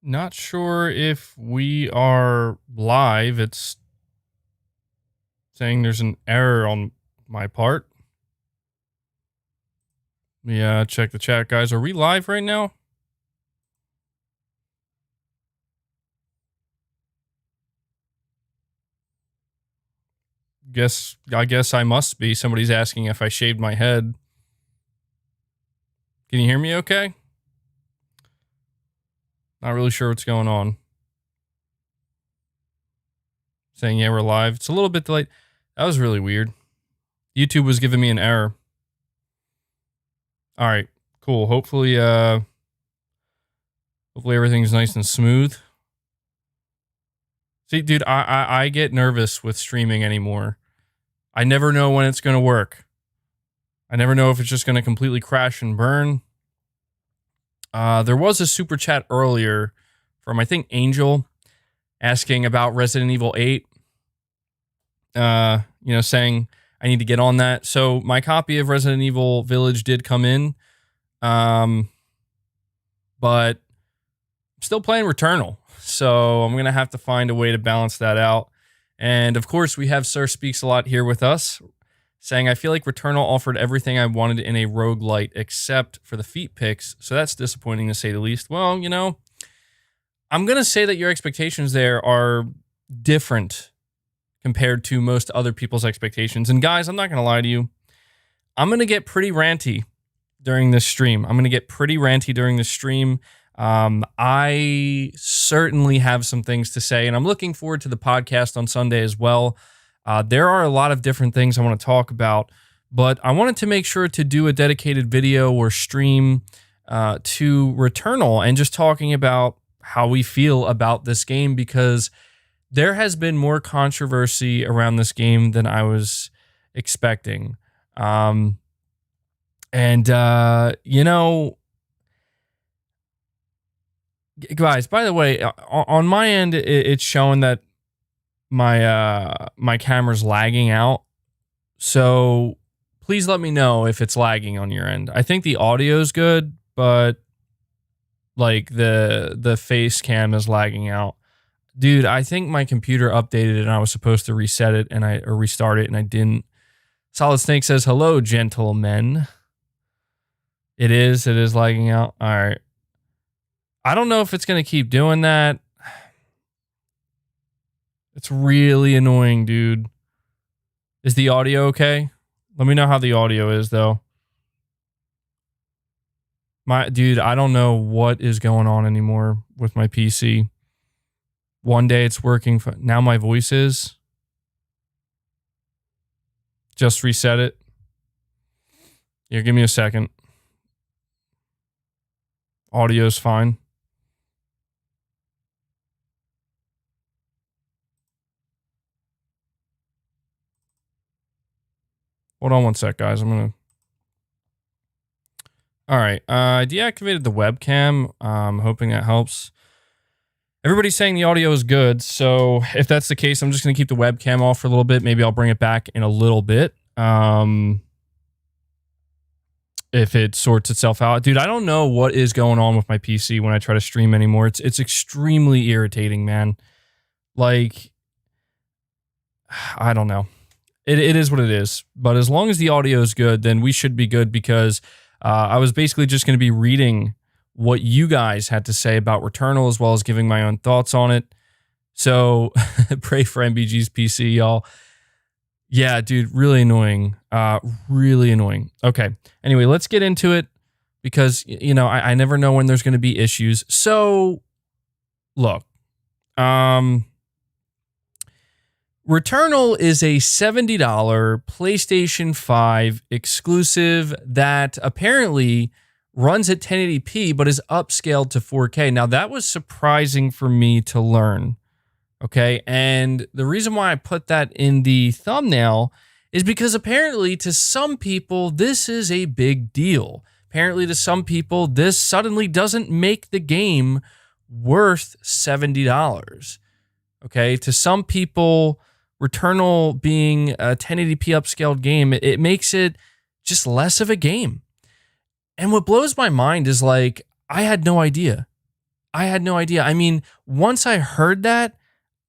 Not sure if we are live. It's saying there's an error on my part. Yeah, check the chat, guys. Are we live right now? I guess I must be. Somebody's asking if I shaved my head. Can you hear me okay? Not really sure what's going on. Saying, yeah, we're live. It's a little bit delayed. That was really weird. YouTube was giving me an error. All right, cool. Hopefully everything's nice and smooth. See, dude, I get nervous with streaming anymore. I never know when it's going to work. I never know if it's just going to completely crash and burn. There was a super chat earlier from, I think, Angel, asking about Resident Evil 8. Saying I need to get on that. So my copy of Resident Evil Village did come in. But I'm still playing Returnal. So I'm going to have to find a way to balance that out. And of course, we have Sir Speaks a Lot here with us, saying, I feel like Returnal offered everything I wanted in a roguelite except for the feet picks. So that's disappointing to say the least. Well, I'm going to say that your expectations there are different compared to most other people's expectations. And guys, I'm not going to lie to you. I'm going to get pretty ranty during this stream. I certainly have some things to say, and I'm looking forward to the podcast on Sunday as well. There are a lot of different things I want to talk about, but I wanted to make sure to do a dedicated video or stream to Returnal and just talking about how we feel about this game, because there has been more controversy around this game than I was expecting. Guys, by the way, on my end, it's showing that my camera's lagging out. So please let me know if it's lagging on your end. I think the audio's good, but like the face cam is lagging out. Dude, I think my computer updated it and I was supposed to reset it or restart it and I didn't. Solid Snake says, hello, gentlemen. It is lagging out. All right. I don't know if it's going to keep doing that. It's really annoying, dude. Is the audio okay? Let me know how the audio is, though. Dude, I don't know what is going on anymore with my PC. One day it's working. Now my voice is. Just reset it. Here, give me a second. Audio's fine. Hold on one sec, guys. I'm All right. I deactivated the webcam. I'm hoping that helps. Everybody's saying the audio is good, so if that's the case, I'm just going to keep the webcam off for a little bit. Maybe I'll bring it back in a little bit. If it sorts itself out. Dude, I don't know what is going on with my PC when I try to stream anymore. It's extremely irritating, man. Like, I don't know. It is what it is. But as long as the audio is good, then we should be good, because I was basically just going to be reading what you guys had to say about Returnal, as well as giving my own thoughts on it. So pray for MBG's PC, y'all. Yeah, dude, really annoying. Really annoying. Okay. Anyway, let's get into it, because, I never know when there's going to be issues. So, look. Returnal is a $70 PlayStation 5 exclusive that apparently runs at 1080p, but is upscaled to 4K. Now, that was surprising for me to learn, okay? And the reason why I put that in the thumbnail is because apparently to some people, this is a big deal. Apparently to some people, this suddenly doesn't make the game worth $70, okay? To some people, Returnal being a 1080p upscaled game, it makes it just less of a game. And what blows my mind is, like, I had no idea. I had no idea. I mean, once I heard that,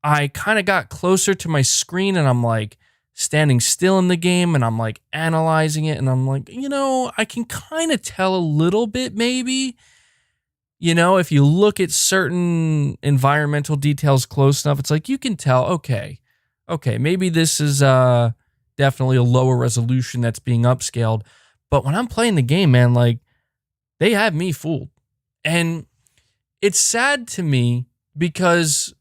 I kind of got closer to my screen and I'm like standing still in the game and I'm like analyzing it and I'm like, I can kind of tell a little bit maybe. If you look at certain environmental details close enough, it's like you can tell, okay, maybe this is definitely a lower resolution that's being upscaled. But when I'm playing the game, man, like they have me fooled. And it's sad to me because,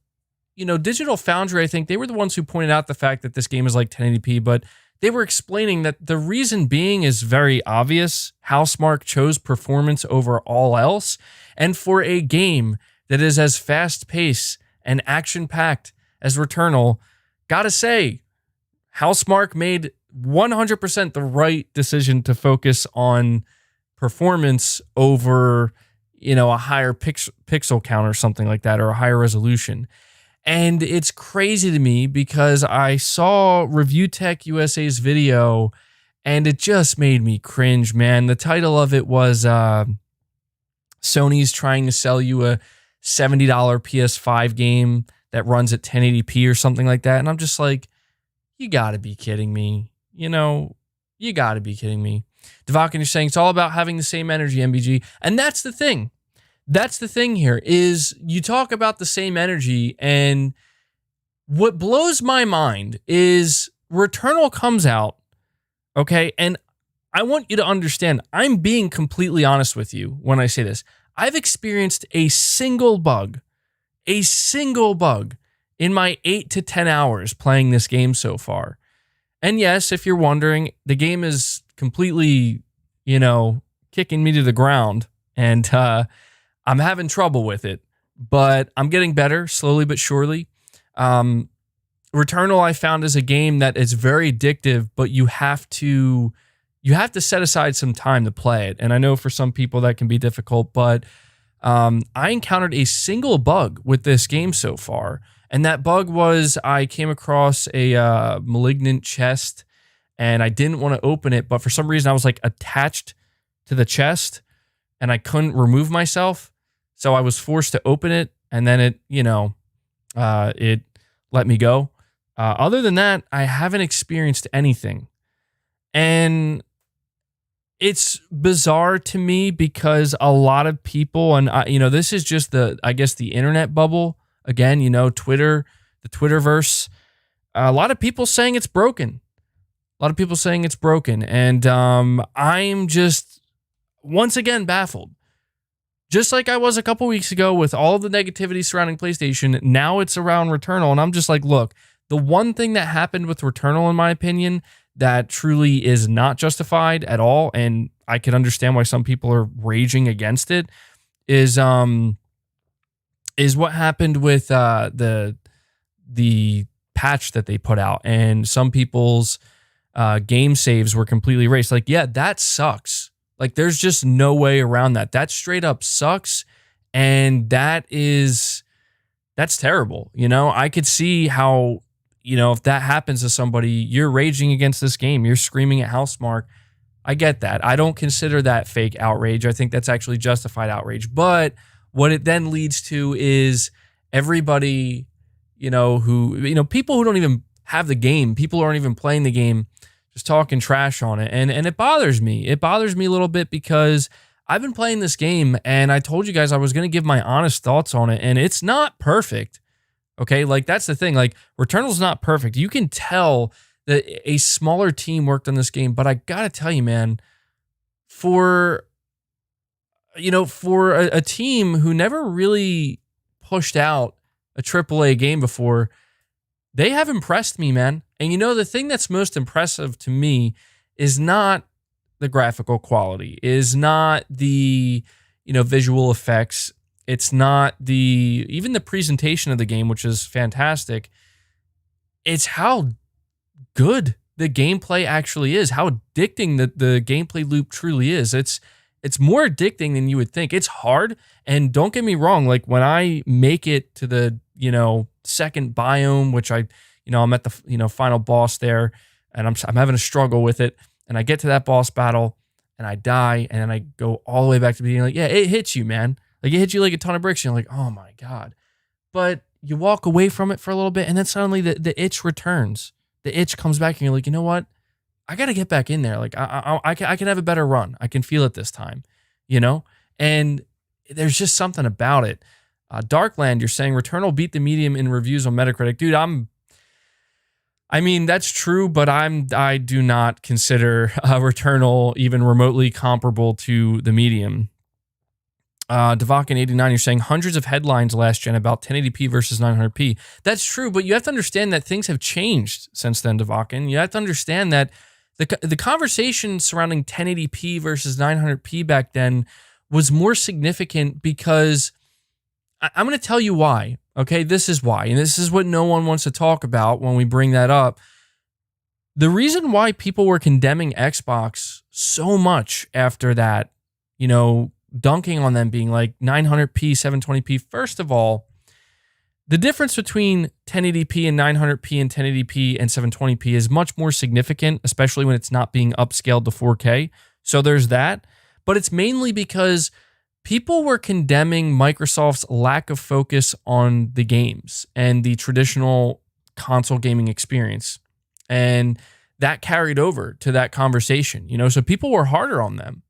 Digital Foundry, I think they were the ones who pointed out the fact that this game is like 1080p, but they were explaining that the reason being is very obvious. Housemarque chose performance over all else. And for a game that is as fast-paced and action-packed as Returnal, gotta say, Housemarque made 100% the right decision to focus on performance over, a higher pixel count or something like that, or a higher resolution. And it's crazy to me because I saw Review Tech USA's video and it just made me cringe, man. The title of it was Sony's trying to sell you a $70 PS5 game that runs at 1080p or something like that. And I'm just like, you gotta be kidding me. You gotta be kidding me. Devakin, you're saying it's all about having the same energy, MBG. And that's the thing. That's the thing here is you talk about the same energy, and what blows my mind is Returnal comes out, okay? And I want you to understand, I'm being completely honest with you when I say this. I've experienced a single bug in my 8 to 10 hours playing this game so far. And yes, if you're wondering, the game is completely, kicking me to the ground, and I'm having trouble with it, but I'm getting better slowly but surely. Returnal I found is a game that is very addictive, but you have to set aside some time to play it. And I know for some people that can be difficult, but I encountered a single bug with this game so far. And that bug was I came across a malignant chest and I didn't want to open it, but for some reason I was like attached to the chest and I couldn't remove myself. So I was forced to open it, and then it let me go. Other than that, I haven't experienced anything. And it's bizarre to me because a lot of people, and this is just the internet bubble. Again, Twitter, the Twitterverse. A lot of people saying it's broken. And I'm just, once again, baffled. Just like I was a couple weeks ago with all the negativity surrounding PlayStation, now it's around Returnal. And I'm just like, look, the one thing that happened with Returnal, in my opinion, that truly is not justified at all, and I can understand why some people are raging against it, is what happened with the patch that they put out. And some people's game saves were completely erased. Like, yeah, that sucks. Like, there's just no way around that. That straight up sucks. And that's terrible. I could see how, if that happens to somebody, you're raging against this game. You're screaming at Housemarque. I get that. I don't consider that fake outrage. I think that's actually justified outrage. But what it then leads to is everybody, people who don't even have the game, people who aren't even playing the game, just talking trash on it. And it bothers me. It bothers me a little bit because I've been playing this game and I told you guys I was going to give my honest thoughts on it, and it's not perfect. Okay, like that's the thing. Like, Returnal's not perfect. You can tell that a smaller team worked on this game, but I gotta tell you, man, for a team who never really pushed out a AAA game before, they have impressed me, man. And the thing that's most impressive to me is not the graphical quality, is not the, visual effects. It's not even the presentation of the game, which is fantastic. It's how good the gameplay actually is, how addicting the gameplay loop truly is. It's more addicting than you would think. It's hard, and don't get me wrong, like when I make it to the, second biome, which I'm at the, final boss there, and I'm having a struggle with it, and I get to that boss battle, and I die, and then I go all the way back to the beginning. Like, yeah, it hits you, man. Like it hits you like a ton of bricks. You're like, oh my God. But you walk away from it for a little bit, and then suddenly the itch returns. The itch comes back, and you're like, you know what? I got to get back in there. Like I can have a better run. I can feel it this time, you know? And there's just something about it. Darkland, you're saying Returnal beat the medium in reviews on Metacritic. Dude, I mean, that's true, but I do not consider Returnal even remotely comparable to the medium. Devakin89, you're saying hundreds of headlines last gen about 1080p versus 900p. That's true, but you have to understand that things have changed since then, Devakin. You have to understand that the conversation surrounding 1080p versus 900p back then was more significant because I'm going to tell you why. Okay, this is why, and this is what no one wants to talk about when we bring that up. The reason why people were condemning Xbox so much after that, dunking on them being like 900p, 720p. First of all, the difference between 1080p and 900p and 1080p and 720p is much more significant, especially when it's not being upscaled to 4K. So there's that. But it's mainly because people were condemning Microsoft's lack of focus on the games and the traditional console gaming experience. And that carried over to that conversation, so people were harder on them.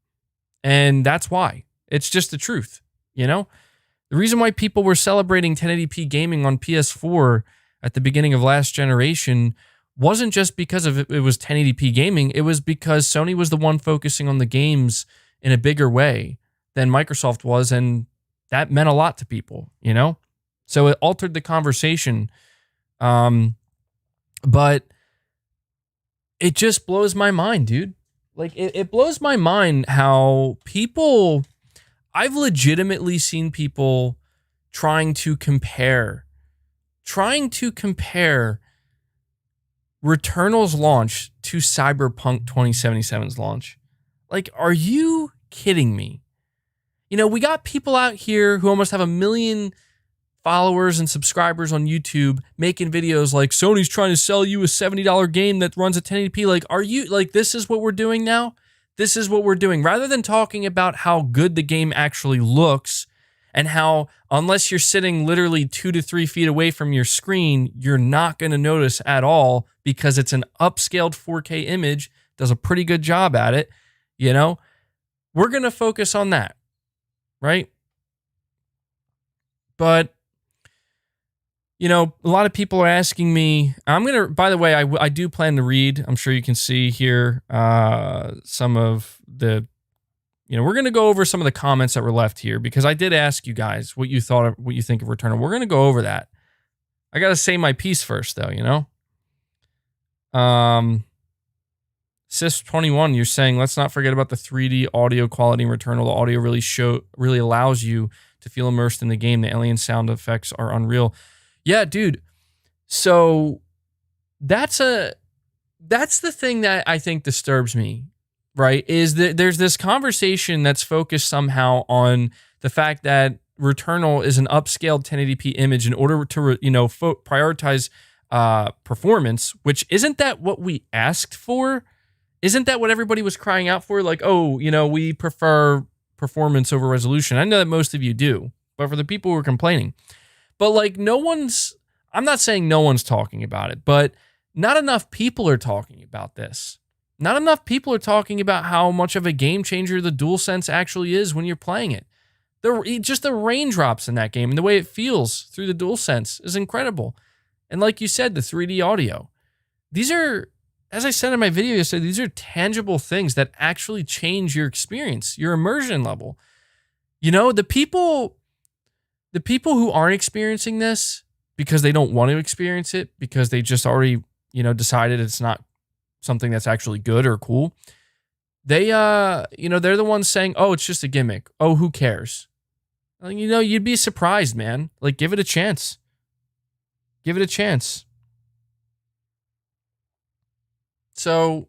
And that's why. It's just the truth, The reason why people were celebrating 1080p gaming on PS4 at the beginning of last generation wasn't just because of it was 1080p gaming. It was because Sony was the one focusing on the games in a bigger way than Microsoft was, and that meant a lot to people, So it altered the conversation. But it just blows my mind, dude. Like, it blows my mind how people... I've legitimately seen people trying to compare Returnal's launch to Cyberpunk 2077's launch. Like, are you kidding me? We got people out here who almost have 1 million followers and subscribers on YouTube making videos like Sony's trying to sell you a $70 game that runs at 1080p. Like, are you, like, this is what we're doing now? This is what we're doing. Rather than talking about how good the game actually looks and how, unless you're sitting literally 2 to 3 feet away from your screen, you're not going to notice at all because it's an upscaled 4K image, does a pretty good job at it, We're going to focus on that, right? But, a lot of people are asking me, by the way, I do plan to read, I'm sure you can see here, some of the, we're going to go over some of the comments that were left here because I did ask you guys what you think of Returnal. We're going to go over that. I got to say my piece first though, Sis21, you're saying, let's not forget about the 3D audio quality in Returnal. The audio really allows you to feel immersed in the game. The alien sound effects are unreal. Yeah, dude. So that's the thing that I think disturbs me, right? Is that there's this conversation that's focused somehow on the fact that Returnal is an upscaled 1080p image in order to, prioritize performance, which isn't that what we asked for? Isn't that what everybody was crying out for? Like, oh, we prefer performance over resolution. I know that most of you do, but for the people who are complaining, but like I'm not saying no one's talking about it, but not enough people are talking about this. Not enough people are talking about how much of a game changer the DualSense actually is when you're playing it. Just the raindrops in that game and the way it feels through the DualSense is incredible. And like you said, the 3D audio. These are, as I said in my video yesterday, these are tangible things that actually change your experience, your immersion level. The people who aren't experiencing this because they don't want to experience it, because they just already, decided it's not something that's actually good or cool. They, they're the ones saying, oh, it's just a gimmick. Oh, who cares? You'd be surprised, man. Like, give it a chance. Give it a chance. So,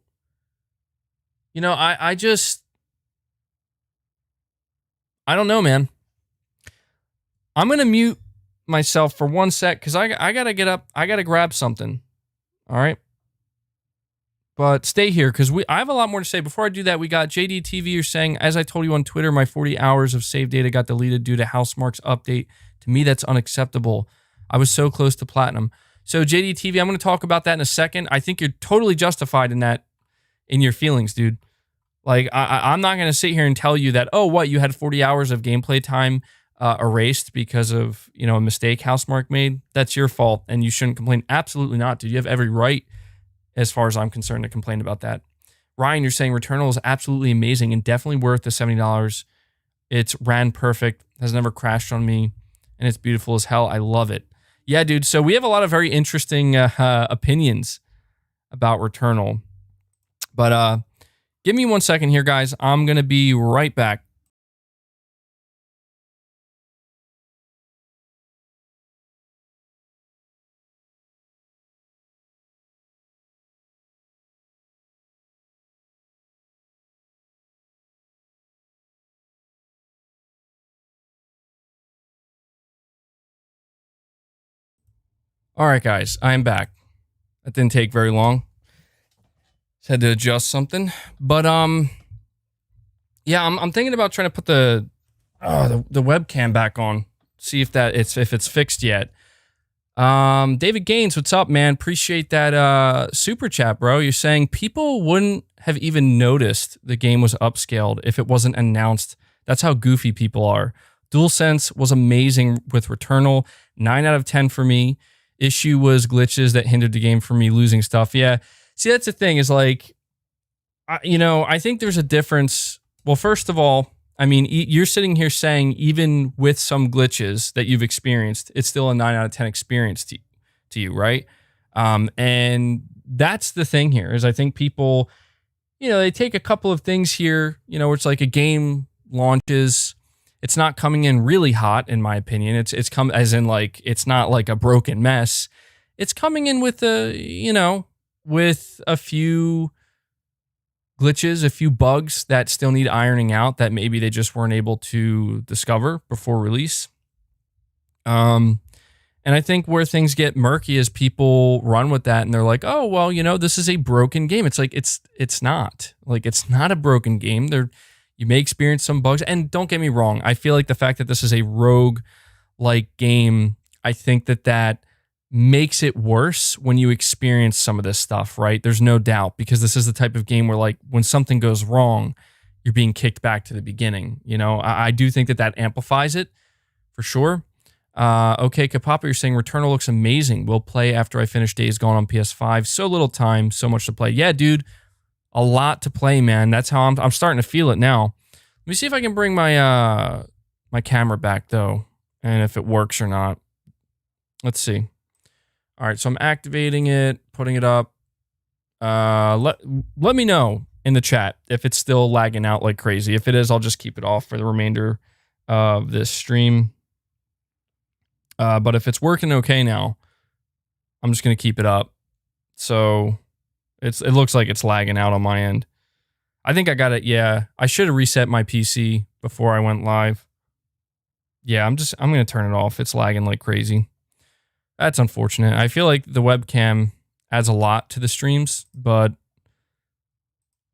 I don't know, man. I'm going to mute myself for 1 sec because I got to get up. I got to grab something. All right. But stay here because I have a lot more to say. Before I do that, we got JDTV. You're saying, as I told you on Twitter, my 40 hours of save data got deleted due to Housemarque's update. To me, that's unacceptable. I was so close to platinum. So JDTV, I'm going to talk about that in a second. I think you're totally justified in that, in your feelings, dude. Like, I'm not going to sit here and tell you that, oh, what, you had 40 hours of gameplay time erased because of, a mistake Housemarque made. That's your fault, and you shouldn't complain. Absolutely not, dude. You have every right, as far as I'm concerned, to complain about that. Ryan, you're saying Returnal is absolutely amazing and definitely worth the $70. It's ran perfect, has never crashed on me, and it's beautiful as hell. I love it. Yeah, dude. So we have a lot of very interesting opinions about Returnal. But give me 1 second here, guys. I'm going to be right back. All right, guys. I am back. That didn't take very long. Just had to adjust something. But, yeah, I'm thinking about trying to put the webcam back on. See if it's fixed yet. David Gaines, what's up, man? Appreciate that super chat, bro. You're saying people wouldn't have even noticed the game was upscaled if it wasn't announced. That's how goofy people are. DualSense was amazing with Returnal. 9 out of 10 for me. Issue was glitches that hindered the game from me losing stuff. Yeah. See, that's the thing is like, I think there's a difference. Well, first of all, I mean, you're sitting here saying even with some glitches that you've experienced, it's still a 9 out of 10 experience to you, right? And that's the thing here is I think people, they take a couple of things here, where it's like a game launches, it's not coming in really hot, in my opinion. It's come as in like, it's not like a broken mess. It's coming in with with a few glitches, a few bugs that still need ironing out that maybe they just weren't able to discover before release. And I think where things get murky is people run with that and they're like, oh, well, this is a broken game. It's like, it's not. Like, it's not a broken game. You may experience some bugs. And don't get me wrong, I feel like the fact that this is a rogue-like game, I think that makes it worse when you experience some of this stuff, right? There's no doubt, because this is the type of game where, like, when something goes wrong, you're being kicked back to the beginning. I do think that amplifies it, for sure. Okay, Kapapa, you're saying Returnal looks amazing. We'll play after I finish Days Gone on PS5. So little time, so much to play. Yeah, dude. A lot to play, man. That's how I'm starting to feel it now. Let me see if I can bring my my camera back though, and if it works or not. Let's see. All right, so I'm activating it, putting it up. Let me know in the chat if it's still lagging out like crazy. If it is, I'll just keep it off for the remainder of this stream. But if it's working okay now, I'm just gonna keep it up. So it looks like it's lagging out on my end. I think I got it. Yeah, I should have reset my PC before I went live. Yeah, I'm going to turn it off. It's lagging like crazy. That's unfortunate. I feel like the webcam adds a lot to the streams, but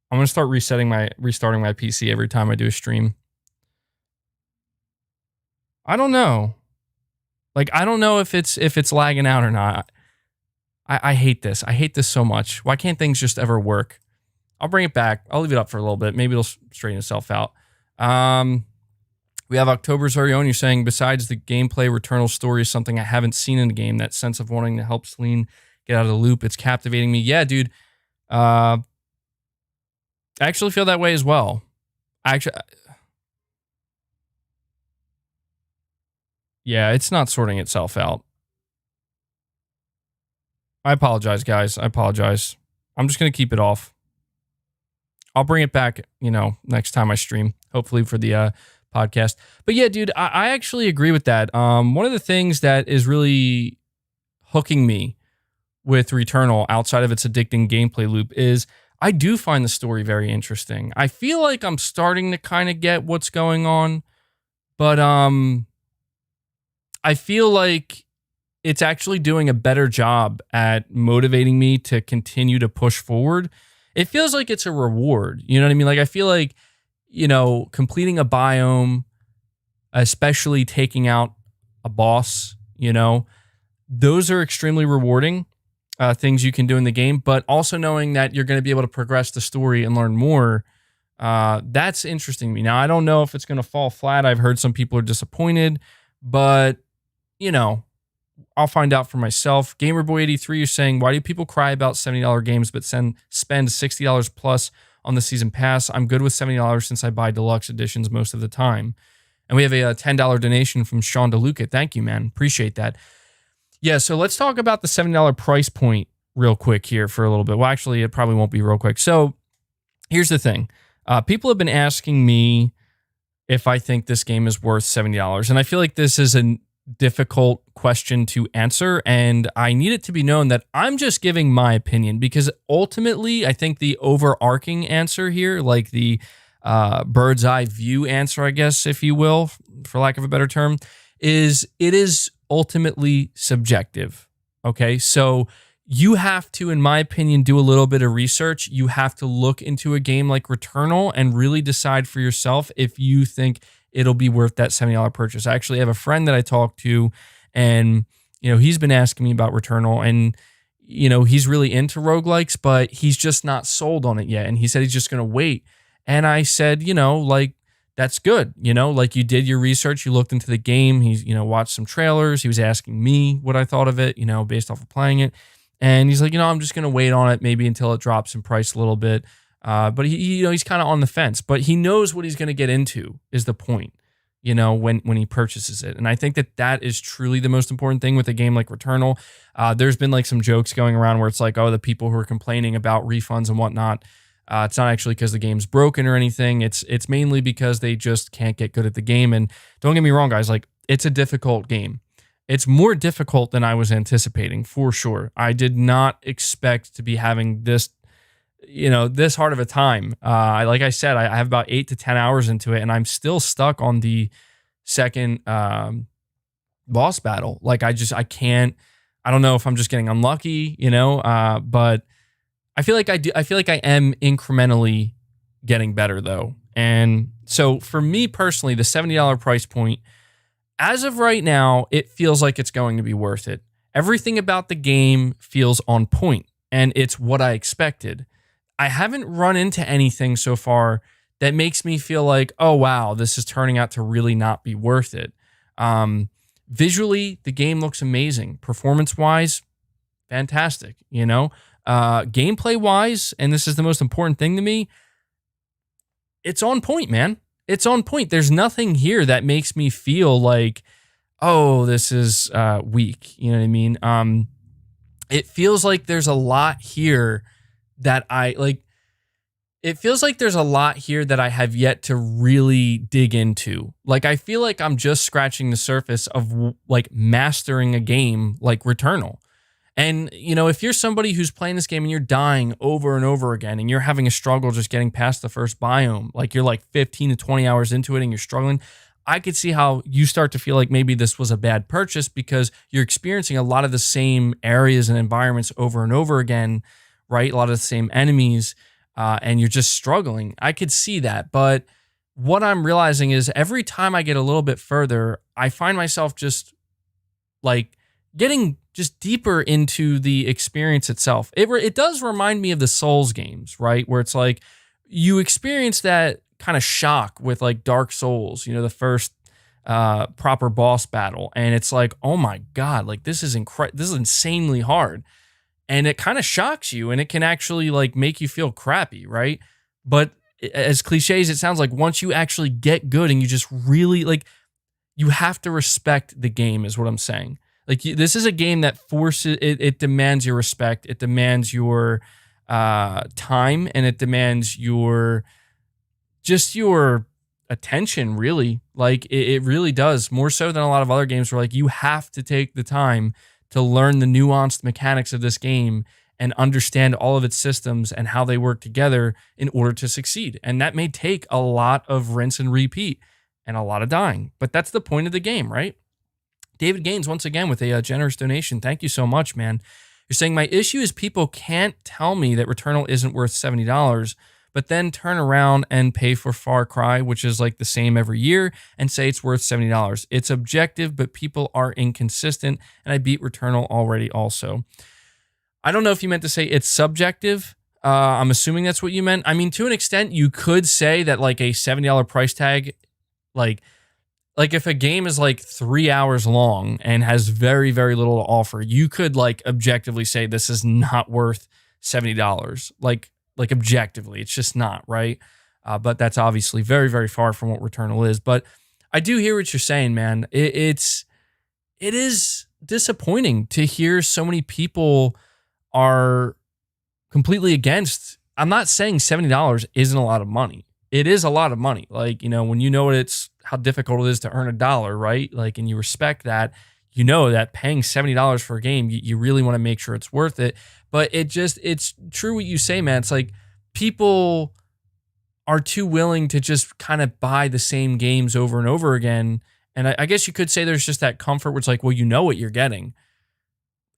I'm going to start restarting my PC every time I do a stream. I don't know. Like, I don't know if it's lagging out or not. I hate this. I hate this so much. Why can't things just ever work? I'll bring it back. I'll leave it up for a little bit. Maybe it'll straighten itself out. We have October's very own. You're saying, besides the gameplay, Returnal story is something I haven't seen in the game. That sense of wanting to help Celine get out of the loop. It's captivating me. Yeah, dude. I actually feel that way as well. Yeah, it's not sorting itself out. I apologize, guys. I apologize. I'm just going to keep it off. I'll bring it back, next time I stream, hopefully for the podcast. But yeah, dude, I actually agree with that. One of the things that is really hooking me with Returnal outside of its addicting gameplay loop is I do find the story very interesting. I feel like I'm starting to kind of get what's going on, but I feel like it's actually doing a better job at motivating me to continue to push forward. it feels like it's a reward. You know what I mean? Like, I feel like, you know, completing a biome, especially taking out a boss, you know, those are extremely rewarding things you can do in the game, but also knowing that you're going to be able to progress the story and learn more, that's interesting to me. Now, I don't know if it's going to fall flat. I've heard some people are disappointed, but, you know, I'll find out for myself. Gamerboy83 is saying, why do people cry about $70 games but spend $60 plus on the season pass? I'm good with $70 since I buy deluxe editions most of the time. And we have a $10 donation from Sean DeLuca. Thank you, man. Appreciate that. Yeah, so let's talk about the $70 price point real quick here for a little bit. Well, actually, it probably won't be real quick. So here's the thing. People have been asking me if I think this game is worth $70. And I feel like this is a difficult question to answer. And I need it to be known that I'm just giving my opinion, because ultimately, I think the overarching answer here, like the bird's eye view answer, I guess, if you will, for lack of a better term, is it is ultimately subjective. Okay, so you have to, in my opinion, do a little bit of research. You have to look into a game like Returnal and really decide for yourself if you think it'll be worth that $70 purchase. I actually have a friend that I talked to, and you know, he's been asking me about Returnal, and you know, he's really into roguelikes, but he's just not sold on it yet. And he said he's just going to wait. And I said, you know, like, that's good. You know, like, you did your research, you looked into the game, he's, you know, watched some trailers. He was asking me what I thought of it, you know, based off of playing it. And he's like, you know, I'm just going to wait on it maybe until it drops in price a little bit. But he, you know, he's kind of on the fence, but he knows what he's going to get into is the point, you know, when he purchases it. And I think that that is truly the most important thing with a game like Returnal. There's been like some jokes going around where it's like, oh, the people who are complaining about refunds and whatnot, it's not actually because the game's broken or anything. It's mainly because they just can't get good at the game. And don't get me wrong, guys, like, it's a difficult game. It's more difficult than I was anticipating, for sure. I did not expect to be having this, you know, this hard of a time. Like I said, I have about 8 to 10 hours into it, and I'm still stuck on the second boss battle. Like, I can't. I don't know if I'm just getting unlucky, you know, but I feel like I do. I feel like I am incrementally getting better, though. And so for me personally, the $70 price point, as of right now, it feels like it's going to be worth it. Everything about the game feels on point, and it's what I expected. I haven't run into anything so far that makes me feel like, oh, wow, this is turning out to really not be worth it. Visually, the game looks amazing. Performance-wise, fantastic, you know? Gameplay-wise, and this is the most important thing to me, it's on point, man. It's on point. There's nothing here that makes me feel like, oh, this is weak. You know what I mean? It feels like there's a lot here that it feels like there's a lot here that I have yet to really dig into. Like, I feel like I'm just scratching the surface of like mastering a game like Returnal. And, you know, if you're somebody who's playing this game and you're dying over and over again and you're having a struggle just getting past the first biome, like you're like 15 to 20 hours into it and you're struggling, I could see how you start to feel like maybe this was a bad purchase because you're experiencing a lot of the same areas and environments over and over again, right? A lot of the same enemies, and you're just struggling. I could see that. But what I'm realizing is every time I get a little bit further, I find myself just like getting just deeper into the experience itself. It does remind me of the Souls games, right? Where it's like you experience that kind of shock with like Dark Souls, you know, the first proper boss battle. And it's like, oh my God, like this is insanely hard. And it kind of shocks you, and it can actually like make you feel crappy, right? But as cliche as it sounds, like once you actually get good and you just really like, you have to respect the game is what I'm saying. Like, this is a game that forces, it demands your respect, it demands your time, and it demands your attention, really. Like, it really does, more so than a lot of other games where like you have to take the time to learn the nuanced mechanics of this game and understand all of its systems and how they work together in order to succeed. And that may take a lot of rinse and repeat and a lot of dying, but that's the point of the game, right? David Gaines, once again, with a generous donation. Thank you so much, man. You're saying my issue is people can't tell me that Returnal isn't worth $70, but then turn around and pay for Far Cry, which is like the same every year, and say it's worth $70. It's objective, but people are inconsistent, and I beat Returnal already also. I don't know if you meant to say it's subjective. I'm assuming that's what you meant. I mean, to an extent, you could say that like a $70 price tag, like if a game is like 3 hours long and has very, very little to offer, you could like objectively say this is not worth $70. Like objectively, it's just not, right? But that's obviously very, very far from what Returnal is. But I do hear what you're saying, man. It is disappointing to hear so many people are completely against. I'm not saying $70 isn't a lot of money. It is a lot of money. Like, you know, when you know how difficult it is to earn $1, right? Like, and you respect that, you know that paying $70 for a game, you really want to make sure it's worth it. But it's true what you say, man. It's like people are too willing to just kind of buy the same games over and over again. And I guess you could say there's just that comfort where it's like, well, you know what you're getting.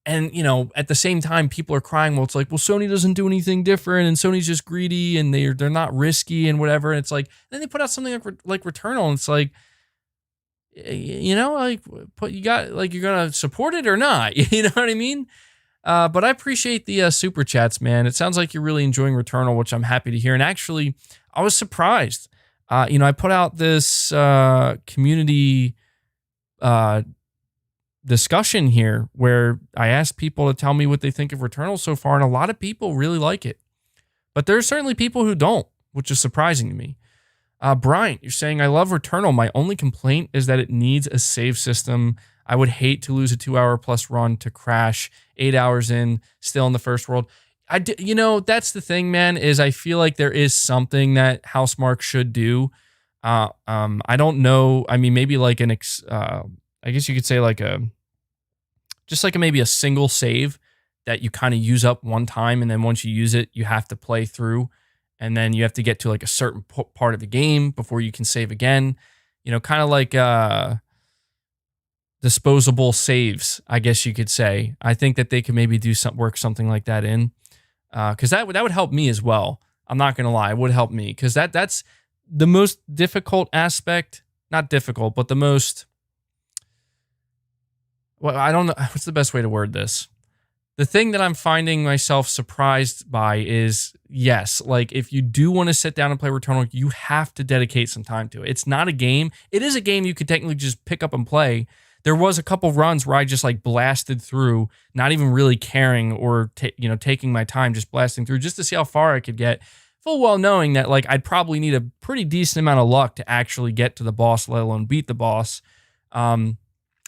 And, you know, at the same time, people are crying, well, it's like, well, Sony doesn't do anything different, and Sony's just greedy, and they're not risky and whatever. And it's like, then they put out something like Returnal, and it's like, you know, like, you're going to support it or not? You know what I mean? But I appreciate the super chats, man. It sounds like you're really enjoying Returnal, which I'm happy to hear. And actually, I was surprised. You know, I put out this community discussion here where I asked people to tell me what they think of Returnal so far, and a lot of people really like it. But there's certainly people who don't, which is surprising to me. Brian, you're saying, I love Returnal. My only complaint is that it needs a save system. I would hate to lose a 2-hour plus run to crash 8 hours in, still in the first world. You know, that's the thing, man, is I feel like there is something that Housemarque should do. I don't know. I mean, maybe like I guess you could say like maybe a single save that you kind of use up one time, and then once you use it, you have to play through, and then you have to get to like a certain part of the game before you can save again. You know, kind of like disposable saves, I guess you could say. I think that they could maybe work something like that in, because that would help me as well. I'm not gonna lie, it would help me, because that's the most difficult aspect. Not difficult, but the most. Well, I don't know. What's the best way to word this? The thing that I'm finding myself surprised by is, yes, like if you do want to sit down and play Returnal, you have to dedicate some time to it. It's not a game. It is a game you could technically just pick up and play. There was a couple runs where I just like blasted through, not even really caring or taking my time, just blasting through just to see how far I could get, full well knowing that like I'd probably need a pretty decent amount of luck to actually get to the boss, let alone beat the boss.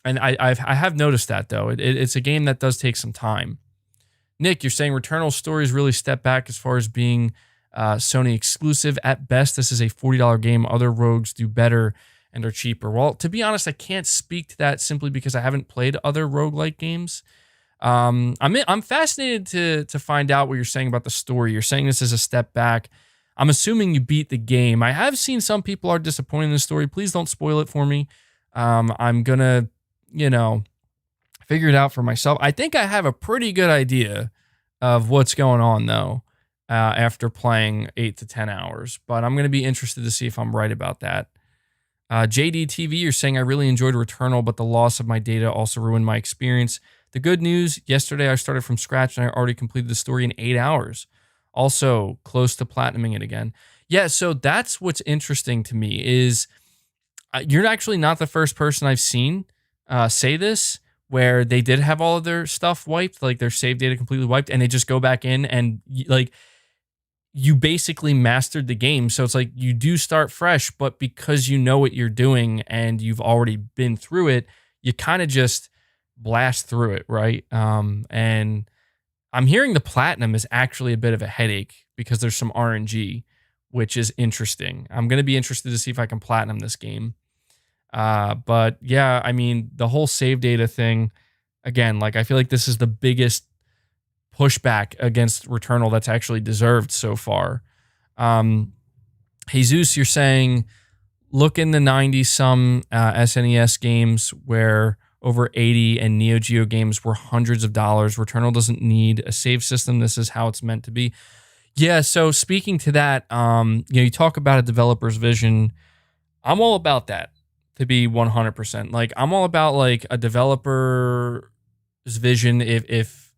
And I have noticed that, though. It's a game that does take some time. Nick, you're saying Returnal stories really step back as far as being Sony exclusive. At best, this is a $40 game. Other rogues do better and are cheaper. Well, to be honest, I can't speak to that simply because I haven't played other roguelike games. I'm fascinated to find out what you're saying about the story. You're saying this is a step back. I'm assuming you beat the game. I have seen some people are disappointed in the story. Please don't spoil it for me. I'm going to figure it out for myself. I think I have a pretty good idea of what's going on, though, after playing 8 to 10 hours. But I'm going to be interested to see if I'm right about that. JDTV, you're saying, I really enjoyed Returnal, but the loss of my data also ruined my experience. The good news, yesterday I started from scratch and I already completed the story in 8 hours. Also, close to platinuming it again. Yeah, so that's what's interesting to me is you're actually not the first person I've seen say this, where they did have all of their stuff wiped, like their save data completely wiped, and they just go back in and like you basically mastered the game. So it's like you do start fresh, but because you know what you're doing and you've already been through it, you kind of just blast through it, right? And I'm hearing the platinum is actually a bit of a headache because there's some RNG, which is interesting. I'm going to be interested to see if I can platinum this game. But yeah, I mean, the whole save data thing, again, like I feel like this is the biggest pushback against Returnal that's actually deserved so far. Jesus, you're saying, look in the 90s, some SNES games where over 80, and Neo Geo games were hundreds of dollars. Returnal doesn't need a save system. This is how it's meant to be. Yeah, so speaking to that, you talk about a developer's vision. I'm all about that, to be 100%. Like, I'm all about like a developer's vision. If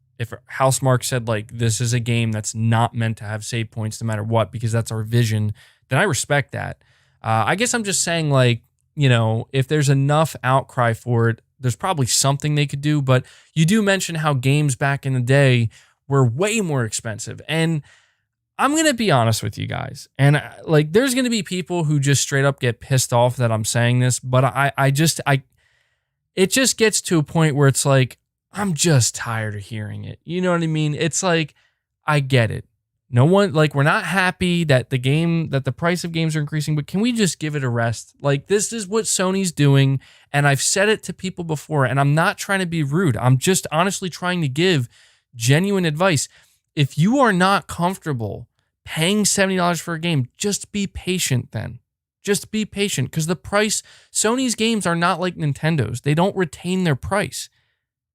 Housemarque said like this is a game that's not meant to have save points no matter what, because that's our vision, then I respect that. I guess I'm just saying, like, if there's enough outcry for it, there's probably something they could do. But you do mention how games back in the day were way more expensive. And I'm going to be honest with you guys. And like, there's going to be people who just straight up get pissed off that I'm saying this. But it just gets to a point where it's like, I'm just tired of hearing it. You know what I mean? It's like, I get it. No one, like, we're not happy that the price of games are increasing, but can we just give it a rest? Like, this is what Sony's doing, and I've said it to people before, and I'm not trying to be rude. I'm just honestly trying to give genuine advice. If you are not comfortable paying $70 for a game, just be patient then. Just be patient, because the price, Sony's games are not like Nintendo's. They don't retain their price.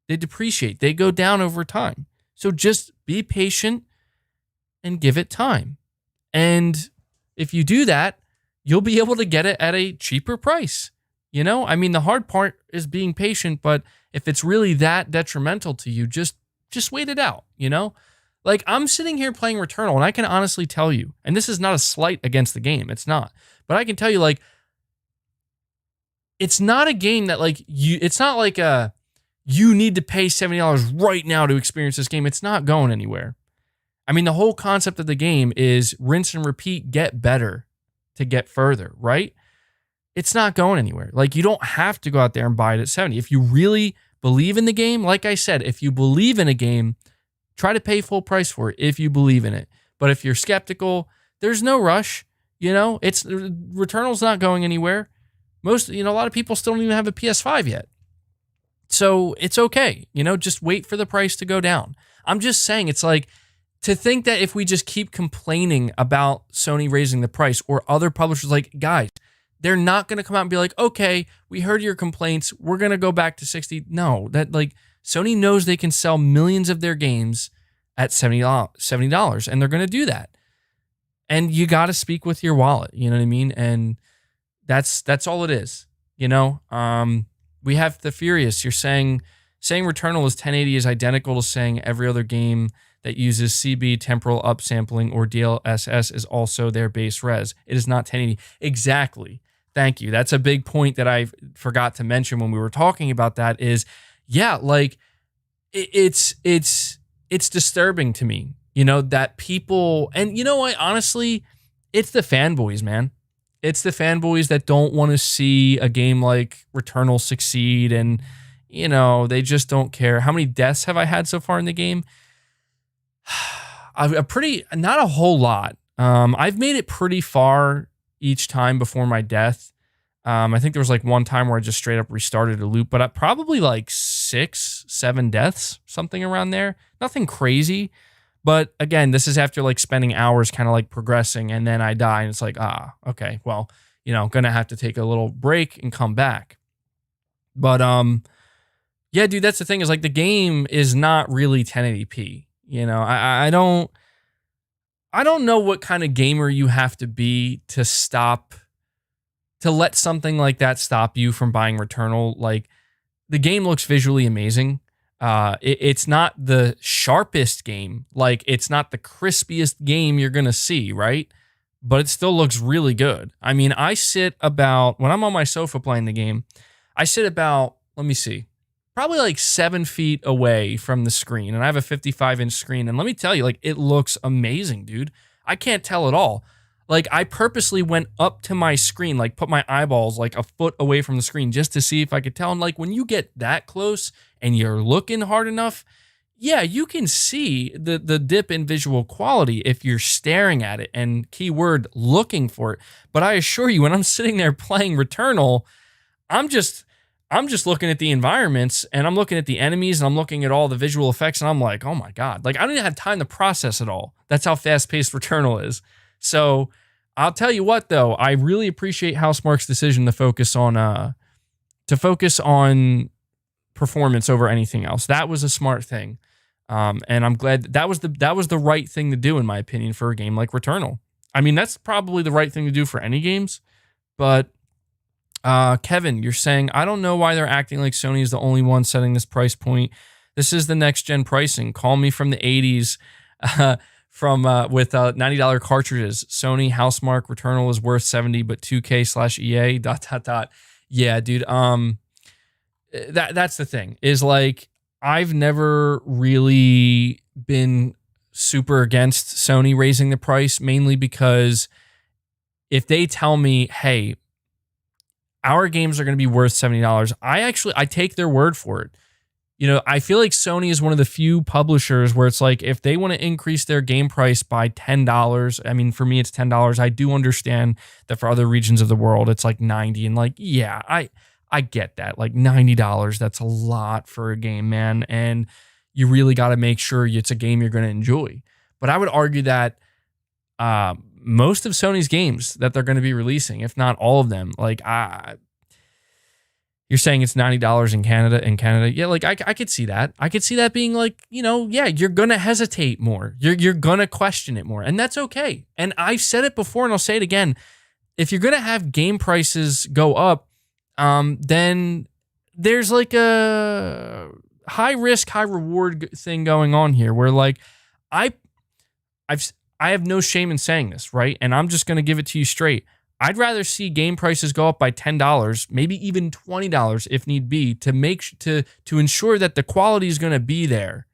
They depreciate. They go down over time. So just be patient and give it time. And if you do that, you'll be able to get it at a cheaper price. I mean, the hard part is being patient, but if it's really that detrimental to you, just wait it out, Like, I'm sitting here playing Returnal, and I can honestly tell you, and this is not a slight against the game, it's not, but I can tell you, like, it's not a game that, like, it's not like you need to pay $70 right now to experience this game. It's not going anywhere. I mean, the whole concept of the game is rinse and repeat, get better to get further, right? It's not going anywhere. Like, you don't have to go out there and buy it at 70. If you really believe in the game, like I said, if you believe in a game, try to pay full price for it if you believe in it. But if you're skeptical, there's no rush. Returnal's not going anywhere. A lot of people still don't even have a PS5 yet. So it's okay. Just wait for the price to go down. I'm just saying, it's like, to think that if we just keep complaining about Sony raising the price, or other publishers, like, guys, they're not going to come out and be like, okay, we heard your complaints, we're going to go back to 60. No, that, like, Sony knows they can sell millions of their games at $70, and they're going to do that. And you got to speak with your wallet, you know what I mean? And that's all it is. We have the Furious. You're saying Returnal is 1080 is identical to saying every other game that uses CB, temporal upsampling, or DLSS is also their base res. It is not 1080. Exactly. Thank you. That's a big point that I forgot to mention when we were talking about that is, yeah, like, it's disturbing to me, that people, and what, honestly, it's the fanboys, man. It's the fanboys that don't want to see a game like Returnal succeed, and, they just don't care. How many deaths have I had so far in the game? Not a whole lot. I've made it pretty far each time before my death. I think there was like one time where I just straight up restarted a loop, but I probably like 6-7 deaths, something around there. Nothing crazy. But again, this is after like spending hours kind of like progressing, and then I die, and it's like, okay, well, gonna have to take a little break and come back. But yeah, dude, that's the thing, is like, the game is not really 1080p. I don't know what kind of gamer you have to be to let something like that stop you from buying Returnal. Like, the game looks visually amazing. It's not the sharpest game. Like, it's not the crispiest game you're going to see, right? But it still looks really good. I mean, when I'm on my sofa playing the game, I sit about, let me see, probably like 7 feet away from the screen, and I have a 55-inch screen, and let me tell you, like, it looks amazing, dude. I can't tell at all. Like, I purposely went up to my screen, like, put my eyeballs like a foot away from the screen just to see if I could tell. And like, when you get that close and you're looking hard enough, yeah, you can see the dip in visual quality if you're staring at it, and keyword looking for it. But I assure you, when I'm sitting there playing Returnal, I'm just looking at the environments, and I'm looking at the enemies, and I'm looking at all the visual effects, and I'm like, oh my God. Like, I don't even have time to process it all. That's how fast-paced Returnal is. So I'll tell you what, though, I really appreciate Housemarque's decision to focus on performance over anything else. That was a smart thing. And I'm glad that was the right thing to do, in my opinion, for a game like Returnal. I mean, that's probably the right thing to do for any games. But Kevin, you're saying, I don't know why they're acting like Sony is the only one setting this price point. This is the next gen pricing. Call me from the 80s with $90 cartridges. Sony Housemark Returnal is worth $70, but 2K/EA ... Yeah, dude. That's the thing, is like, I've never really been super against Sony raising the price, mainly because if they tell me, hey, our games are going to be worth $70, I take their word for it. You know, I feel like Sony is one of the few publishers where it's like, if they want to increase their game price by $10, I mean, for me, it's $10. I do understand that for other regions of the world, it's like 90. And like, yeah, I get that. Like $90, that's a lot for a game, man. And you really got to make sure it's a game you're going to enjoy. But I would argue that most of Sony's games that they're going to be releasing, if not all of them, like you're saying it's $90 in Canada. Yeah, like I could see that. I could see that being like, you know, yeah, you're going to hesitate more. You're going to question it more. And that's okay. And I've said it before and I'll say it again. If you're going to have game prices go up, then there's like a high risk, high reward thing going on here where like I have no shame in saying this, right? And I'm just going to give it to you straight. I'd rather see game prices go up by $10, maybe even $20 if need be, to ensure that the quality is going to be there,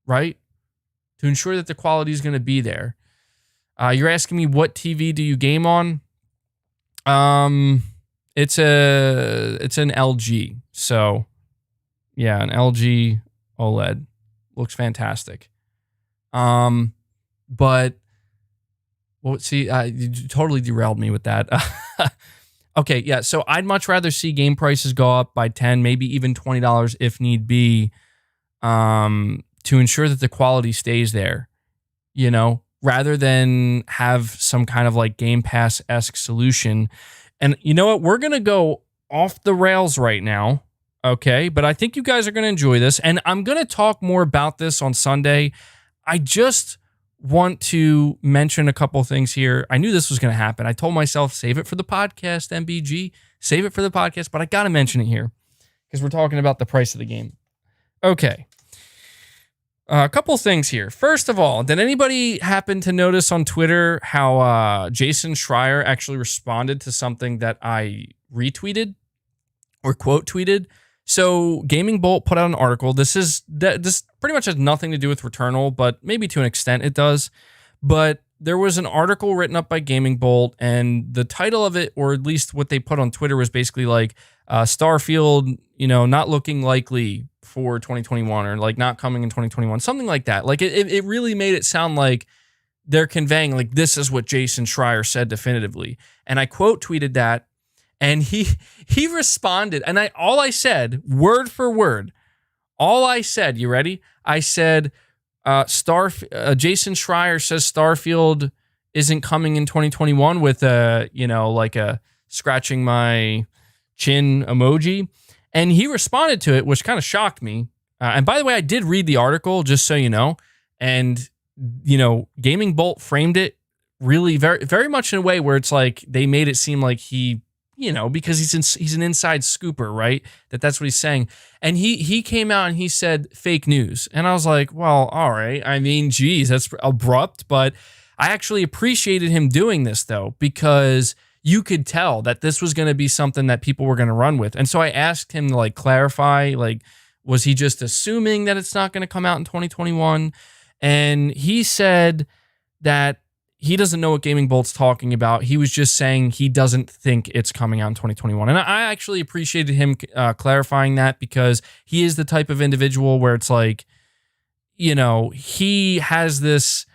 right? To ensure that the quality is going to be there. You're asking me, what TV do you game on? It's an LG. So yeah, an LG OLED. Looks fantastic. But well, see, you totally derailed me with that. Okay, yeah. So I'd much rather see game prices go up by $10, maybe even $20 if need be, to ensure that the quality stays there, you know, rather than have some kind of like Game Pass-esque solution. And you know what? We're going to go off the rails right now, okay? But I think you guys are going to enjoy this. And I'm going to talk more about this on Sunday. I just want to mention a couple things here. I knew this was going to happen. I told myself, save it for the podcast, MBG. Save it for the podcast, but I got to mention it here because we're talking about the price of the game. Okay. A couple things here. First of all, did anybody happen to notice on Twitter how Jason Schreier actually responded to something that I retweeted or quote tweeted? So Gaming Bolt put out an article. This pretty much has nothing to do with Returnal, but maybe to an extent it does. But there was an article written up by Gaming Bolt, and the title of it, or at least what they put on Twitter, was basically like Starfield, you know, not looking likely for 2021, or like not coming in 2021, something like that. Like it really made it sound like they're conveying like this is what Jason Schreier said definitively. And I quote tweeted that. And he responded, and all I said, word for word, you ready? I said, Jason Schreier says Starfield isn't coming in 2021 with like a scratching my chin emoji. And he responded to it, which kind of shocked me. And by the way, I did read the article, just so you know. And, you know, Gaming Bolt framed it really very, very much in a way where it's like they made it seem like he, you know, because he's an inside scooper, right? That's what he's saying. And he came out and he said fake news. And I was like, well, all right. I mean, geez, that's abrupt. But I actually appreciated him doing this, though, because you could tell that this was going to be something that people were going to run with. And so I asked him to like clarify, like, was he just assuming that it's not going to come out in 2021? And he said that he doesn't know what Gaming Bolt's talking about. He was just saying he doesn't think it's coming out in 2021. And I actually appreciated him clarifying that, because he is the type of individual where it's like, you know, he has this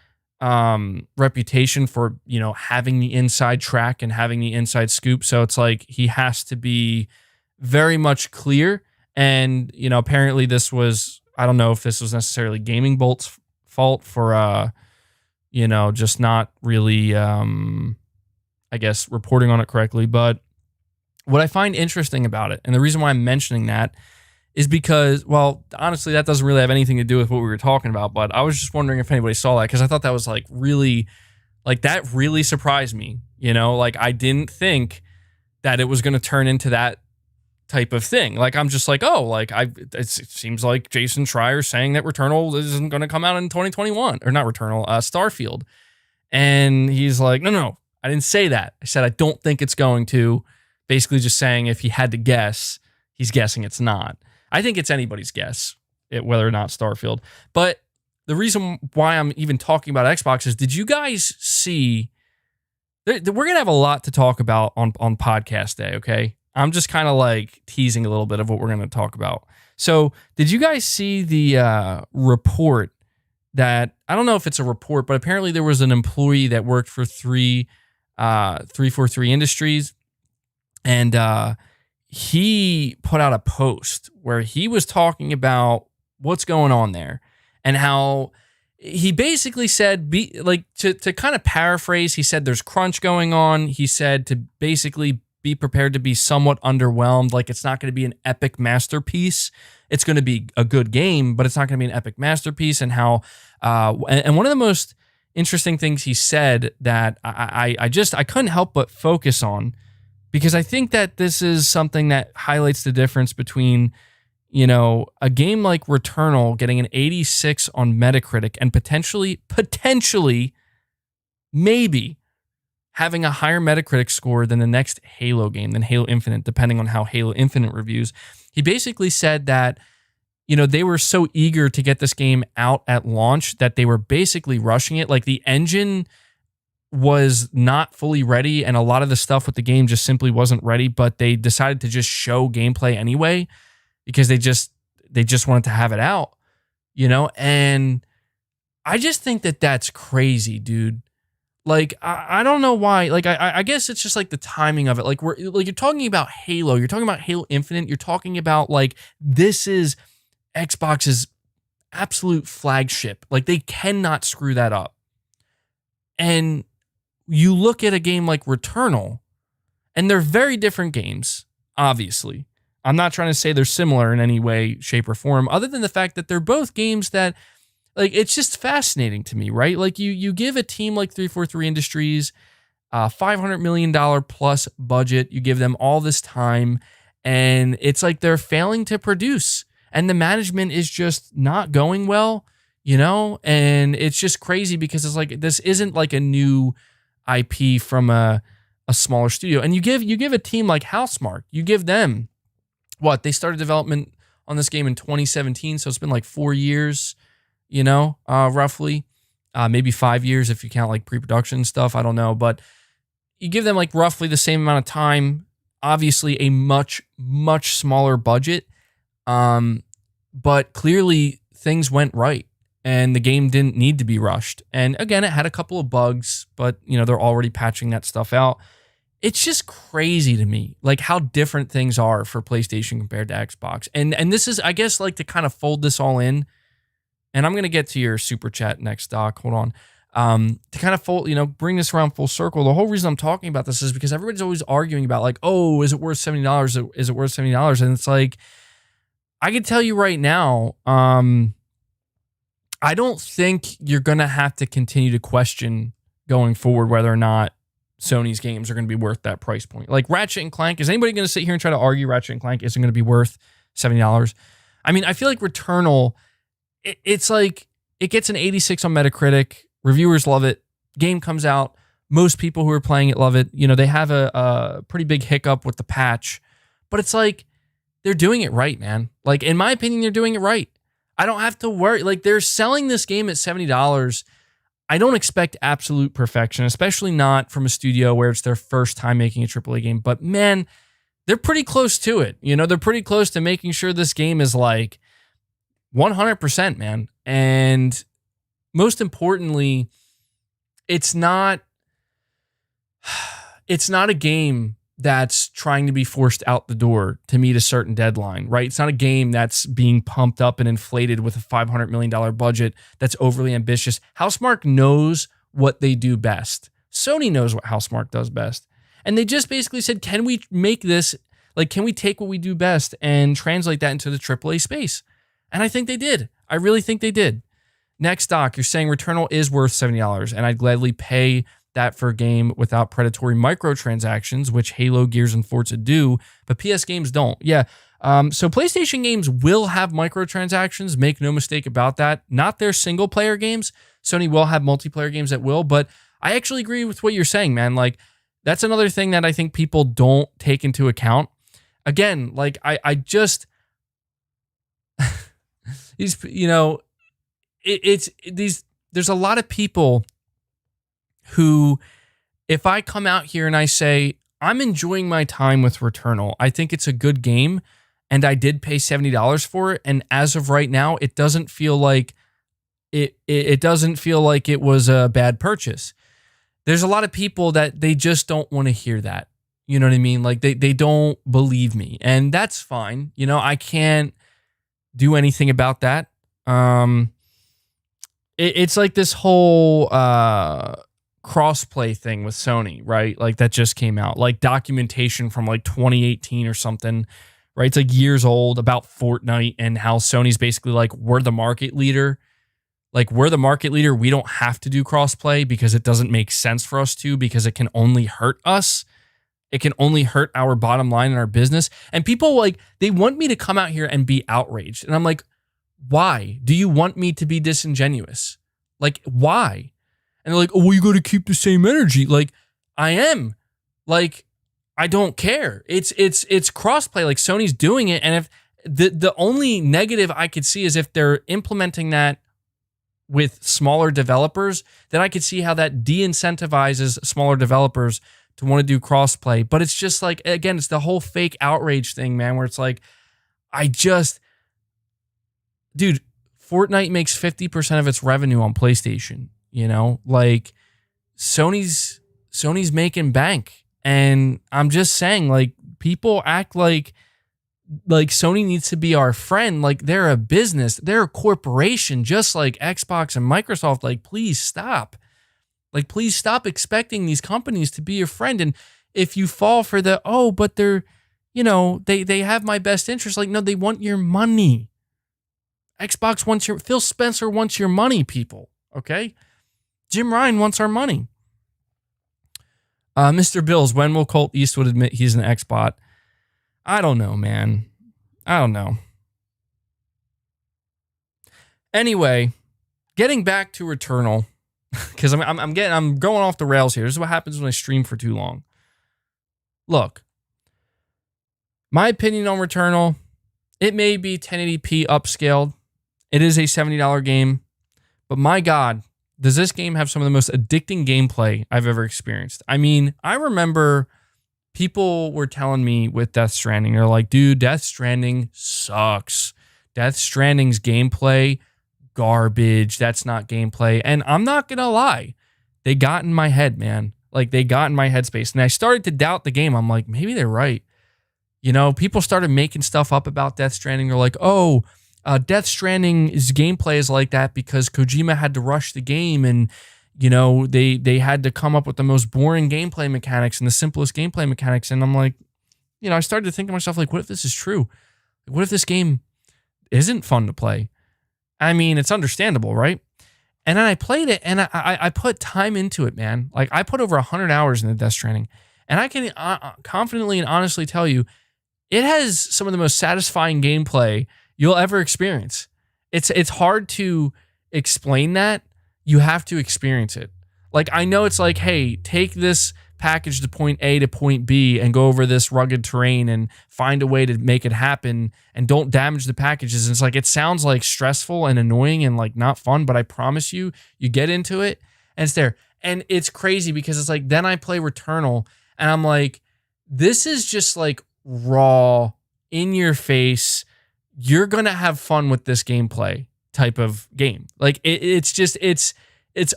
reputation for, you know, having the inside track and having the inside scoop. So it's like he has to be very much clear. And, you know, apparently this was, I don't know if this was necessarily Gaming Bolt's fault for, you know, just not really, I guess, reporting on it correctly. But what I find interesting about it, and the reason why I'm mentioning that, is because, well, honestly, that doesn't really have anything to do with what we were talking about, but I was just wondering if anybody saw that, because I thought that was like really, like that really surprised me. You know, like I didn't think that it was going to turn into that type of thing. Like I'm just like, oh, like it seems like Jason Schreier's saying that Returnal isn't going to come out in 2021, or not Returnal, Starfield. And he's like, no, I didn't say that. I said I don't think it's going to. Basically just saying if he had to guess, he's guessing it's not. I think it's anybody's guess whether or not Starfield. But the reason why I'm even talking about Xbox is, did you guys see? We're going to have a lot to talk about on podcast day, okay? I'm just kind of like teasing a little bit of what we're going to talk about. So did you guys see the report that, I don't know if it's a report, but apparently there was an employee that worked for 343 Industries, and he put out a post where he was talking about what's going on there, and how he basically said, to kind of paraphrase, he said there's crunch going on. He said to basically be prepared to be somewhat underwhelmed. Like it's not going to be an epic masterpiece. It's going to be a good game, but it's not going to be an epic masterpiece. And how, and one of the most interesting things he said that I couldn't help but focus on, because I think that this is something that highlights the difference between, you know, a game like Returnal getting an 86 on Metacritic and potentially, maybe having a higher Metacritic score than the next Halo game, than Halo Infinite, depending on how Halo Infinite reviews. He basically said that, you know, they were so eager to get this game out at launch that they were basically rushing it. Like the engine was not fully ready, and a lot of the stuff with the game just simply wasn't ready, but they decided to just show gameplay anyway, because they just wanted to have it out, you know? And I just think that that's crazy, dude. Like, I don't know why. Like, I guess it's just like the timing of it. Like, you're talking about Halo, you're talking about Halo Infinite, you're talking about like, this is Xbox's absolute flagship. Like, they cannot screw that up. And you look at a game like Returnal, and they're very different games, obviously. I'm not trying to say they're similar in any way, shape, or form, other than the fact that they're both games that, like, it's just fascinating to me, right? Like, you give a team like 343 Industries $500 million plus budget, you give them all this time, and it's like they're failing to produce, and the management is just not going well, you know? And it's just crazy, because it's like, this isn't like a new IP from a smaller studio. And you give a team like Housemarque, you give them, what, they started development on this game in 2017, so it's been like 4 years, you know, roughly, maybe 5 years if you count like pre-production stuff, I don't know, but you give them like roughly the same amount of time, obviously a much, much smaller budget, but clearly things went right, and the game didn't need to be rushed. And again, it had a couple of bugs, but you know, they're already patching that stuff out. It's just crazy to me, like how different things are for PlayStation compared to Xbox. And this is, I guess, like to kind of fold this all in, and I'm going to get to your super chat next, Doc. Hold on. To kind of fold, you know, bring this around full circle. The whole reason I'm talking about this is because everybody's always arguing about like, oh, is it worth $70? Is it worth $70? And it's like, I can tell you right now, I don't think you're going to have to continue to question going forward whether or not Sony's games are going to be worth that price point. Like Ratchet and Clank, is anybody going to sit here and try to argue Ratchet and Clank isn't going to be worth $70? I mean, I feel like Returnal, it's like, it gets an 86 on Metacritic. Reviewers love it. Game comes out. Most people who are playing it love it. You know, they have a pretty big hiccup with the patch, but it's like, they're doing it right, man. Like, in my opinion, they're doing it right. I don't have to worry. Like, they're selling this game at $70. I don't expect absolute perfection, especially not from a studio where it's their first time making a AAA game. But man, they're pretty close to it. You know, they're pretty close to making sure this game is like 100%, man. And most importantly, it's not a game that's trying to be forced out the door to meet a certain deadline, right? It's not a game that's being pumped up and inflated with a $500 million budget that's overly ambitious. Housemarque knows what they do best. Sony knows what Housemarque does best. And they just basically said, can we make this Like, can we take what we do best and translate that into the AAA space? And I think they did. I really think they did. Next, Doc, you're saying Returnal is worth $70, and I'd gladly pay that for a game without predatory microtransactions, which Halo, Gears, and Forza do, but PS games don't. Yeah. So PlayStation games will have microtransactions, make no mistake about that. Not their single-player games. Sony will have multiplayer games that will, but I actually agree with what you're saying, man. Like, that's another thing that I think people don't take into account. Again, like, I just... these, you know, there's a lot of people who, if I come out here and I say, I'm enjoying my time with Returnal, I think it's a good game, and I did pay $70 for it, and as of right now, it doesn't feel like it doesn't feel like it was a bad purchase. There's a lot of people that they just don't want to hear that. You know what I mean? Like, they don't believe me, and that's fine. You know, I can't do anything about that. It's like this whole crossplay thing with Sony, right? Like, that just came out, like documentation from like 2018 or something, right? It's like years old about Fortnite and how Sony's basically like, we're the market leader. Like, we're the market leader. We don't have to do crossplay because it doesn't make sense for us to, because it can only hurt us. It can only hurt our bottom line in our business. And people, like, they want me to come out here and be outraged. And I'm like, why? Do you want me to be disingenuous? Like, why? And they're like, oh, well, you got to keep the same energy. Like, I am. Like, I don't care. It's crossplay. Like, Sony's doing it. And if the only negative I could see is if they're implementing that with smaller developers, then I could see how that de-incentivizes smaller developers to want to do crossplay. But it's just like, again, it's the whole fake outrage thing, man, where it's like, dude, Fortnite makes 50% of its revenue on PlayStation, you know? Like, Sony's making bank. And I'm just saying, like, people act like Sony needs to be our friend. Like, they're a business. They're a corporation, just like Xbox and Microsoft. Like, please stop. Like, please stop expecting these companies to be your friend. And if you fall for the, oh, but they're, you know, they have my best interest. Like, no, they want your money. Xbox wants Phil Spencer wants your money, people. Okay? Jim Ryan wants our money. Mr. Bills, when will Colt Eastwood admit he's an Xbot? I don't know, man. I don't know. Anyway, getting back to Returnal, because I'm going off the rails here. This is what happens when I stream for too long. Look, my opinion on Returnal, it may be 1080p upscaled. It is a $70 game, but my God, does this game have some of the most addicting gameplay I've ever experienced. I mean, I remember people were telling me with Death Stranding, they're like, dude, Death Stranding sucks. Death Stranding's gameplay, garbage. That's not gameplay. And I'm not going to lie. They got in my head, man. Like, they got in my headspace. And I started to doubt the game. I'm like, maybe they're right. You know, people started making stuff up about Death Stranding. They're like, oh, Death Stranding's gameplay is like that because Kojima had to rush the game and, you know, they had to come up with the most boring gameplay mechanics and the simplest gameplay mechanics. And I'm like, you know, I started to think to myself, like, what if this is true? What if this game isn't fun to play? I mean, it's understandable, right? And then I played it and I put time into it, man. Like, I put over 100 hours into Death Stranding. And I can confidently and honestly tell you, it has some of the most satisfying gameplay you'll ever experience. It's hard to explain that. You have to experience it. Like, I know it's like, hey, take this package to point A to point B and go over this rugged terrain and find a way to make it happen and don't damage the packages. And it's like, it sounds like stressful and annoying and like not fun, but I promise you, you get into it and it's there. And it's crazy because it's like, then I play Returnal and I'm like, this is just like raw, in your face. You're going to have fun with this gameplay type of game. Like, it's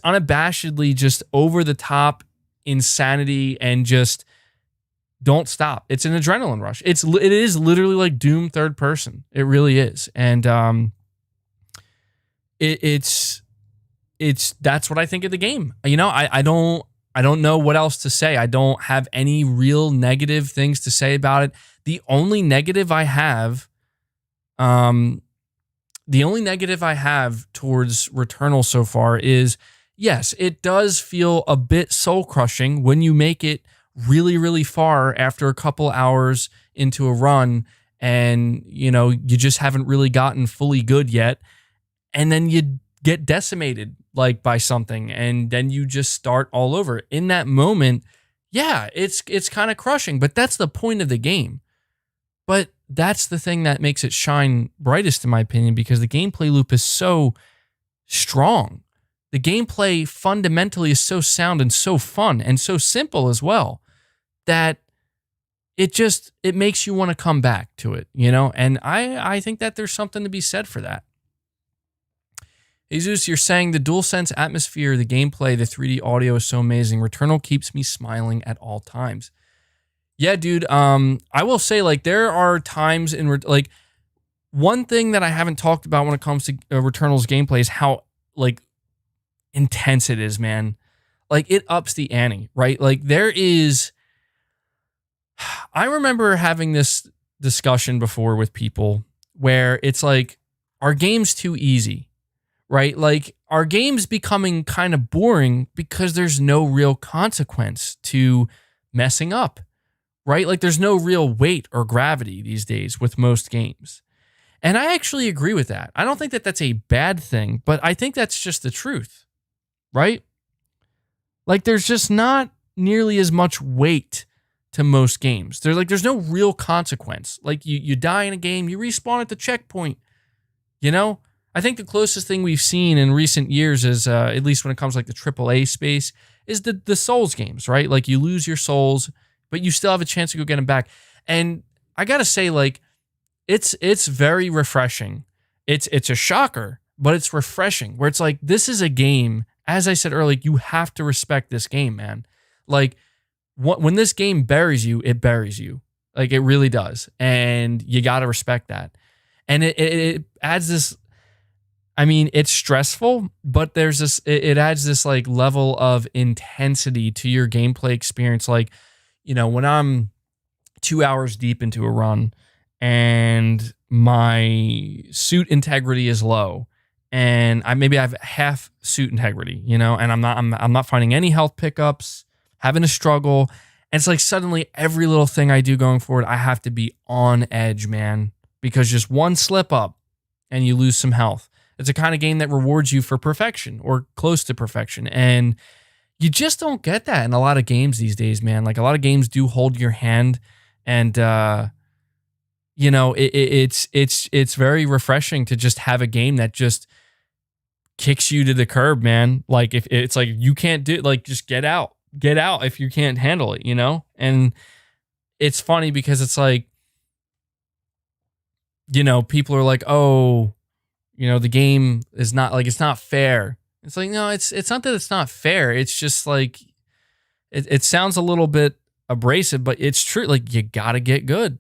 unabashedly just over the top insanity and just don't stop. It's an adrenaline rush. It is literally like Doom third person. It really is. And it's that's what I think of the game. You know, I don't I don't know what else to say. I don't have any real negative things to say about it. The only negative I have, towards Returnal so far is, yes, it does feel a bit soul crushing when you make it really, really far after a couple hours into a run, and you just haven't really gotten fully good yet, and then you get decimated like by something, and then you just start all over. In that moment, yeah, it's kind of crushing, but that's the point of the game. But that's the thing that makes it shine brightest, in my opinion, because the gameplay loop is so strong. The gameplay fundamentally is so sound and so fun and so simple as well, that it makes you want to come back to it, And I think that there's something to be said for that. Jesus, you're saying the DualSense atmosphere, the gameplay, the 3D audio is so amazing. Returnal keeps me smiling at all times. Yeah, dude. I will say, like, there are times like, one thing that I haven't talked about when it comes to Returnal's gameplay is how, like, intense it is, man. Like, it ups the ante, right? Like, I remember having this discussion before with people where it's like, our game's too easy, right? Like, our game's becoming kind of boring because there's no real consequence to messing up, right? Like, there's no real weight or gravity these days with most games. And I actually agree with that. I don't think that that's a bad thing, but I think that's just the truth, right? Like, there's just not nearly as much weight to most games. There's no real consequence. Like, you die in a game, you respawn at the checkpoint, I think the closest thing we've seen in recent years is, at least when it comes to, like, the AAA space, is the Souls games, right? Like, you lose your souls, but you still have a chance to go get them back. And I gotta say, like, it's very refreshing. It's a shocker, but it's refreshing, where it's like, this is a game, as I said earlier, you have to respect this game, man. Like, when this game buries you, it buries you. Like, it really does. And you gotta respect that. And it adds this, I mean, it's stressful, but there's this, it adds this, like, level of intensity to your gameplay experience. Like, when I'm 2 hours deep into a run and my suit integrity is low, and maybe I have half suit integrity, and I'm not finding any health pickups, having a struggle, and it's like suddenly every little thing I do going forward, I have to be on edge, man, because just one slip up and you lose some health. It's a kind of game that rewards you for perfection or close to perfection, and you just don't get that in a lot of games these days, man. Like, a lot of games do hold your hand, and it's very refreshing to just have a game that just kicks you to the curb, man. Like, if it's like, you can't do it, like, just get out if you can't handle it, And it's funny because it's like, people are like, oh, the game is not, like, it's not fair. It's like, no, it's not that it's not fair. It's just like, it sounds a little bit abrasive, but it's true. Like, you gotta get good.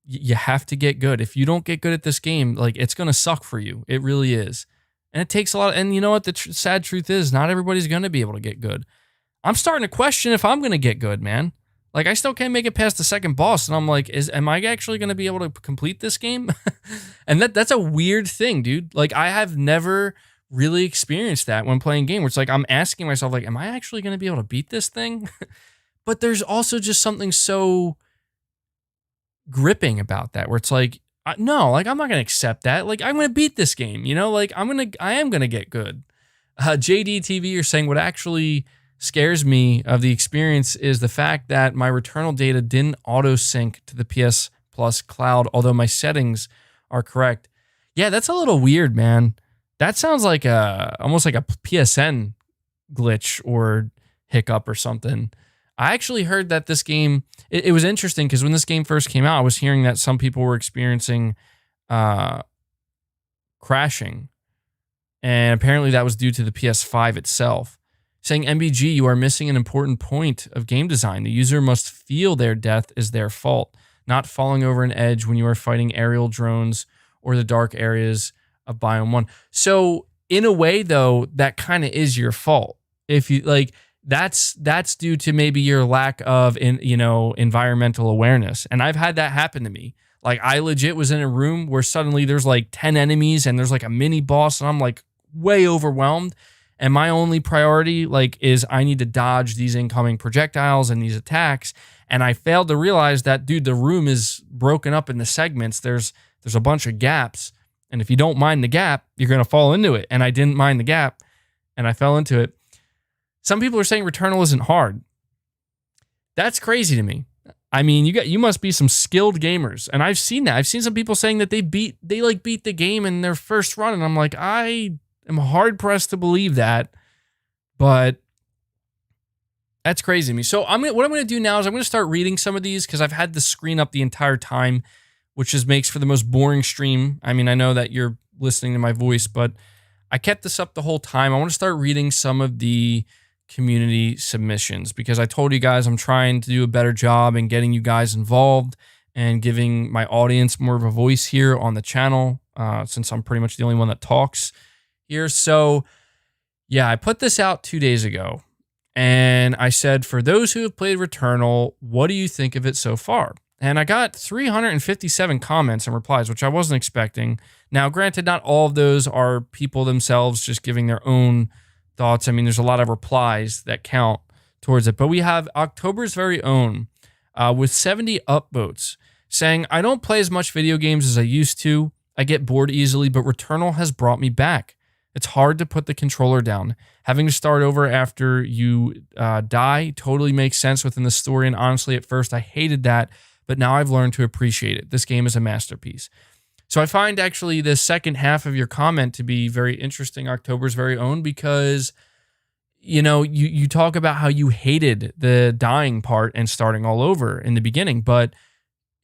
You have to get good. If you don't get good at this game, like, it's gonna suck for you. It really is. And it takes a lot. And you know what? The sad truth is, not everybody's gonna be able to get good. I'm starting to question if I'm gonna get good, man. Like, I still can't make it past the second boss, and I'm like, am I actually gonna be able to complete this game? And that's a weird thing, dude. Like, I have never really experienced that when playing a game, where it's like, I'm asking myself, like, am I actually going to be able to beat this thing? But there's also just something so gripping about that, where it's like, no, like, I'm not going to accept that. Like, I'm going to beat this game, like, I am going to get good. JD TV, you're saying, what actually scares me of the experience is the fact that my Returnal data didn't auto sync to the PS Plus cloud, although my settings are correct. Yeah, that's a little weird, man. That sounds like almost like a PSN glitch or hiccup or something. I actually heard that this game, it was interesting because when this game first came out, I was hearing that some people were experiencing crashing. And apparently that was due to the PS5 itself. Saying, MBG, you are missing an important point of game design. The user must feel their death is their fault, not falling over an edge when you are fighting aerial drones or the dark areas of Biome 1. So, in a way, though, that kind of is your fault. If you, like, that's due to maybe your lack of environmental awareness. And I've had that happen to me. Like, I legit was in a room where suddenly there's like 10 enemies and there's like a mini boss, and I'm like way overwhelmed. And my only priority is I need to dodge these incoming projectiles and these attacks. And I failed to realize that, dude, the room is broken up into segments. There's a bunch of gaps. And if you don't mind the gap, you're going to fall into it. And I didn't mind the gap and I fell into it. Some people are saying Returnal isn't hard. That's crazy to me. I mean, you must be some skilled gamers. And I've seen that. I've seen some people saying that they beat the game in their first run. And I'm like, I am hard pressed to believe that. But that's crazy to me. So what I'm going to do now is I'm going to start reading some of these because I've had the screen up the entire time, which just makes for the most boring stream. I mean, I know that you're listening to my voice, but I kept this up the whole time. I want to start reading some of the community submissions because I told you guys I'm trying to do a better job in getting you guys involved and giving my audience more of a voice here on the channel, since I'm pretty much the only one that talks here. So yeah, I put this out 2 days ago. And I said, for those who have played Returnal, what do you think of it so far? And I got 357 comments and replies, which I wasn't expecting. Now, granted, not all of those are people themselves just giving their own thoughts. I mean, there's a lot of replies that count towards it. But we have October's very own with 70 upvotes saying, I don't play as much video games as I used to. I get bored easily, but Returnal has brought me back. It's hard to put the controller down. Having to start over after you die totally makes sense within the story. And honestly, at first, I hated that. But now I've learned to appreciate it. This game is a masterpiece. So I find actually the second half of your comment to be very interesting, October's very own, because you talk about how you hated the dying part and starting all over in the beginning. But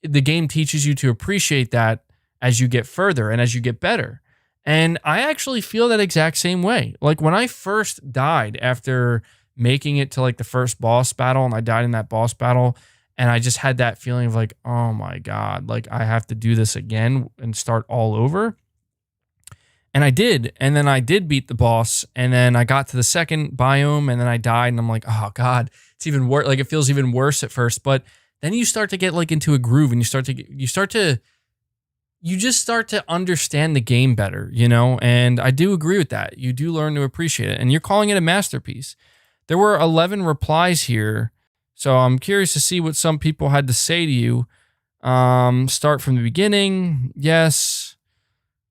the game teaches you to appreciate that as you get further and as you get better. And I actually feel that exact same way. Like when I first died after making it to like the first boss battle, and I died in that boss battle, and I just had that feeling of like, oh my God, like I have to do this again and start all over. And I did. And then I did beat the boss. And then I got to the second biome and then I died. And I'm like, oh God, it's even worse. Like it feels even worse at first. But then you start to get like into a groove and you just start to understand the game better, and I do agree with that. You do learn to appreciate it, and you're calling it a masterpiece. There were 11 replies here, so I'm curious to see what some people had to say to you. Start from the beginning, yes.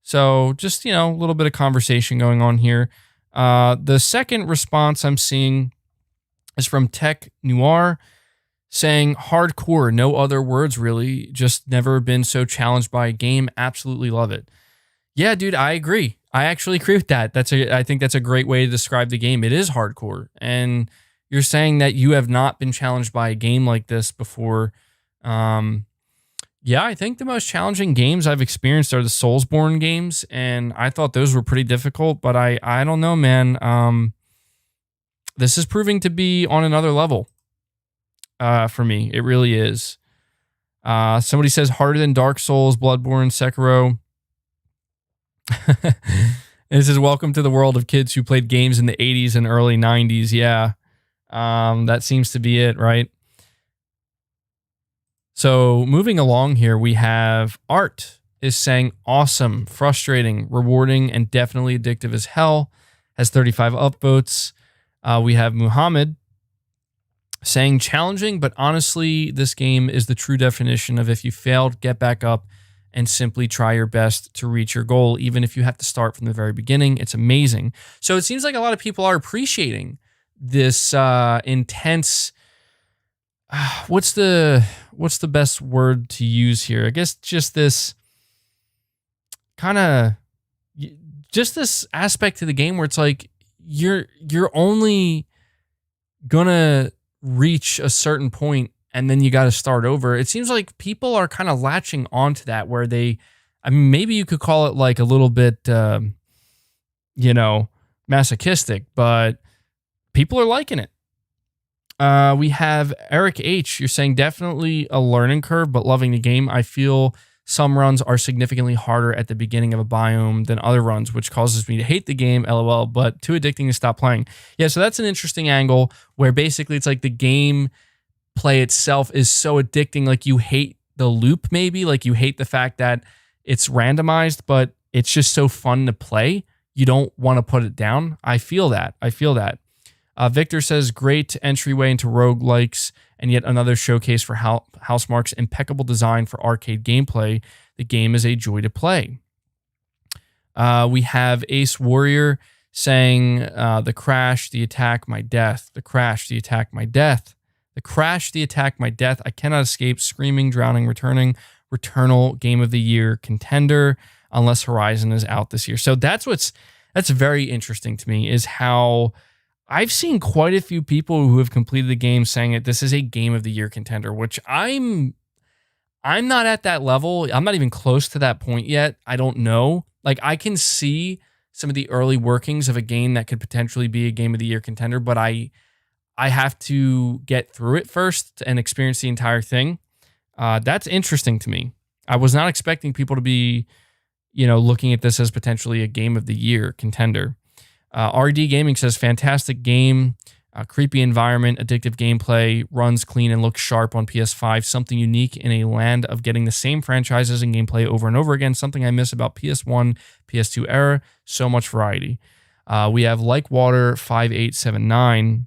So just, a little bit of conversation going on here. The second response I'm seeing is from Tech Noir, saying hardcore, no other words really, just never been so challenged by a game. Absolutely love it. Yeah, dude, I agree. I actually agree with that. I think that's a great way to describe the game. It is hardcore. And you're saying that you have not been challenged by a game like this before. Yeah, I think the most challenging games I've experienced are the Soulsborne games, and I thought those were pretty difficult, but I don't know, man. This is proving to be on another level. For me, it really is. Somebody says harder than Dark Souls, Bloodborne, Sekiro. This is welcome to the world of kids who played games in the 80s and early 90s. Yeah, that seems to be it, right? So moving along here, we have Art is saying awesome, frustrating, rewarding, and definitely addictive as hell. Has 35 upvotes. We have Muhammad saying challenging, but honestly, this game is the true definition of if you failed, get back up and simply try your best to reach your goal, even if you have to start from the very beginning. It's amazing. So it seems like a lot of people are appreciating this intense. What's the best word to use here? I guess just this kind of just this aspect to the game where it's like you're only gonna reach a certain point and then you got to start over. It seems like people are kind of latching onto that where maybe you could call it like a little bit, masochistic, but people are liking it. We have Eric H. You're saying definitely a learning curve, but loving the game. I feel Some runs are significantly harder at the beginning of a biome than other runs, which causes me to hate the game, lol, but too addicting to stop playing. Yeah, so that's an interesting angle where basically it's like the game play itself is so addicting, like you hate the loop maybe, like you hate the fact that it's randomized, but it's just so fun to play. You don't want to put it down. I feel that. Victor says, great entryway into roguelikes and yet another showcase for Housemarque's impeccable design for arcade gameplay. The game is a joy to play. We have Ace Warrior saying, the crash, the attack, my death. The crash, the attack, my death. The crash, the attack, my death. I cannot escape screaming, drowning, returning. Returnal Game of the Year contender unless Horizon is out this year. So that's very interesting to me, is how I've seen quite a few people who have completed the game saying that this is a Game of the Year contender, which I'm not at that level. I'm not even close to that point yet. I don't know. Like, I can see some of the early workings of a game that could potentially be a Game of the Year contender, but I have to get through it first and experience the entire thing. That's interesting to me. I was not expecting people to be, looking at this as potentially a Game of the Year contender. RD Gaming says, fantastic game, creepy environment, addictive gameplay, runs clean and looks sharp on PS5, something unique in a land of getting the same franchises and gameplay over and over again, something I miss about PS1, PS2 era, so much variety. We have Like Water 5879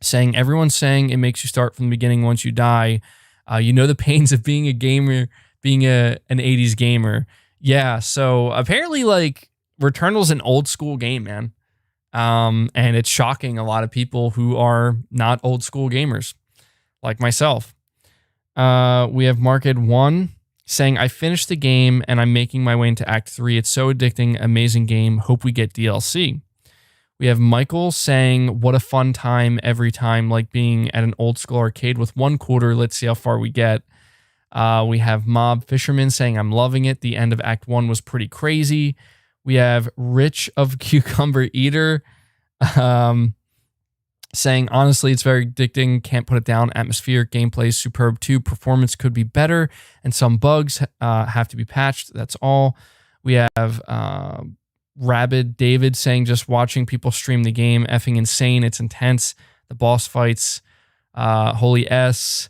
saying, everyone's saying it makes you start from the beginning once you die. The pains of being a gamer, being an 80s gamer. Yeah, so apparently, like, Returnal's an old school game, man. And it's shocking a lot of people who are not old school gamers, like myself. We have Marked1 saying, I finished the game and I'm making my way into Act 3. It's so addicting, amazing game. Hope we get DLC. We have Michael saying, what a fun time every time, like being at an old school arcade with one quarter. Let's see how far we get. We have Mob Fisherman saying, I'm loving it. The end of Act 1 was pretty crazy. We have Rich of Cucumber Eater saying, honestly, it's very addicting. Can't put it down. Atmospheric gameplay is superb too. Performance could be better, and some bugs have to be patched. That's all. We have Rabid David saying, just watching people stream the game, effing insane. It's intense. The boss fights, Holy S.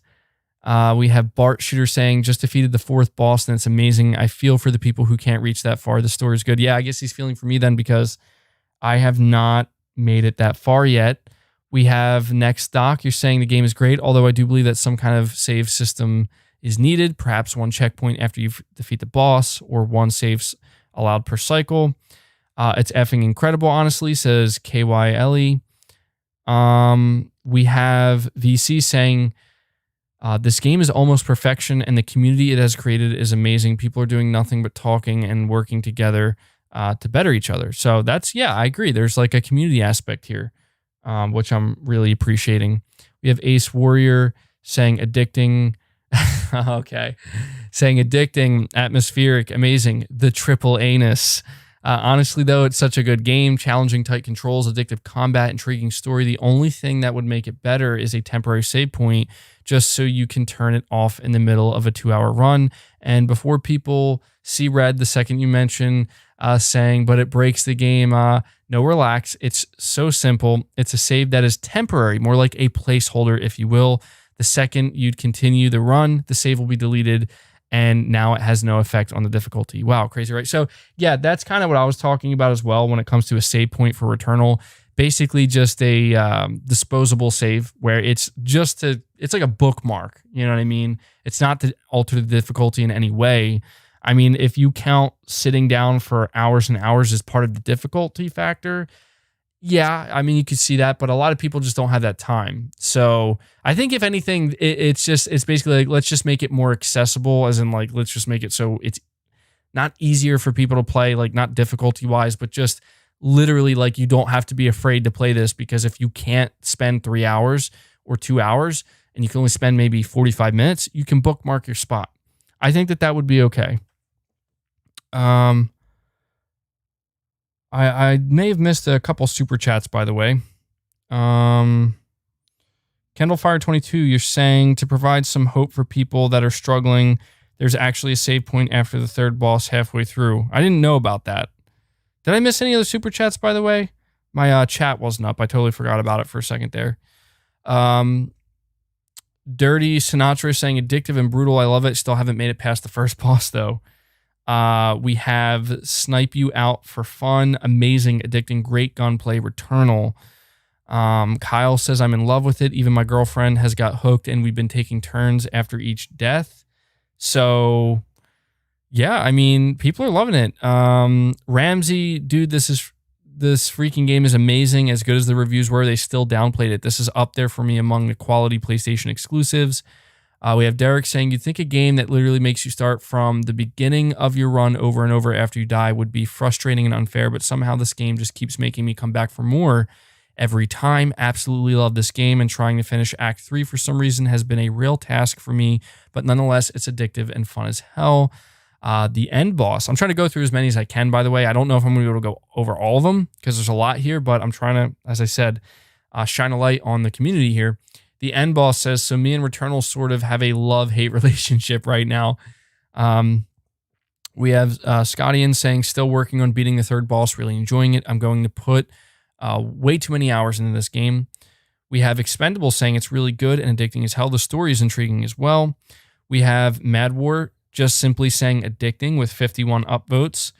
We have Bart Shooter saying, just defeated the 4th boss and it's amazing. I feel for the people who can't reach that far. The story is good. Yeah, I guess he's feeling for me then, because I have not made it that far yet. We have Next Doc. You're saying the game is great, although I do believe that some kind of save system is needed. Perhaps one checkpoint after you defeat the boss, or one saves allowed per cycle. It's effing incredible, honestly, says KYLE. We have VC saying, this game is almost perfection, and the community it has created is amazing. People are doing nothing but talking and working together to better each other. So I agree. There's like a community aspect here, which I'm really appreciating. We have Ace Warrior saying addicting. Okay. Saying addicting, atmospheric, amazing, the triple anus. Honestly, though, it's such a good game. Challenging tight controls, addictive combat, intriguing story. The only thing that would make it better is a temporary save point, just so you can turn it off in the middle of a 2-hour run. And before people see red the second you mention saying, but it breaks the game, no, relax. It's so simple. It's a save that is temporary, more like a placeholder, if you will. The second you'd continue the run, the save will be deleted, and now it has no effect on the difficulty. Wow, crazy, right? So yeah, that's kind of what I was talking about as well when it comes to a save point for Returnal. Basically just a disposable save where it's like a bookmark, you know what I mean? It's not to alter the difficulty in any way. I mean, if you count sitting down for hours and hours as part of the difficulty factor, yeah, I mean, you could see that, but a lot of people just don't have that time. So I think if anything, it's basically like, let's just make it more accessible, as in like, let's just make it so it's not easier for people to play, like not difficulty wise, but just literally like you don't have to be afraid to play this, because if you can't spend 3 hours or 2 hours and you can only spend maybe 45 minutes, you can bookmark your spot. I think that would be okay. I may have missed a couple super chats, by the way. Kendallfire22, you're saying to provide some hope for people that are struggling There's actually a save point after the third boss halfway through. I didn't know about that. Did I miss any other super chats, by the way? My chat wasn't up. I totally forgot about it for a second there. Dirty Sinatra saying addictive and brutal. I love it. Still haven't made it past the first boss, though. We have Snipe You Out for Fun. Amazing, addicting, great gunplay. Returnal. Kyle says, I'm in love with it. Even my girlfriend has got hooked, and we've been taking turns after each death. So, yeah, I mean, people are loving it. Ramsey, dude, this freaking game is amazing. As good as the reviews were, they still downplayed it. This is up there for me among the quality PlayStation exclusives. We have Derek saying, you'd think a game that literally makes you start from the beginning of your run over and over after you die would be frustrating and unfair, but somehow this game just keeps making me come back for more every time. Absolutely love this game, and trying to finish Act 3 for some reason has been a real task for me, but nonetheless, it's addictive and fun as hell. The end boss. I'm trying to go through as many as I can, by the way. I don't know if I'm going to be able to go over all of them because there's a lot here, but I'm trying to, as I said, shine a light on the community here. The end boss says, so me and Returnal sort of have a love-hate relationship right now. We have Scottian saying, still working on beating the third boss, really enjoying it. I'm going to put way too many hours into this game. We have Expendable saying it's really good and addicting as hell. The story is intriguing as well. We have Mad War just simply saying addicting with 51 upvotes.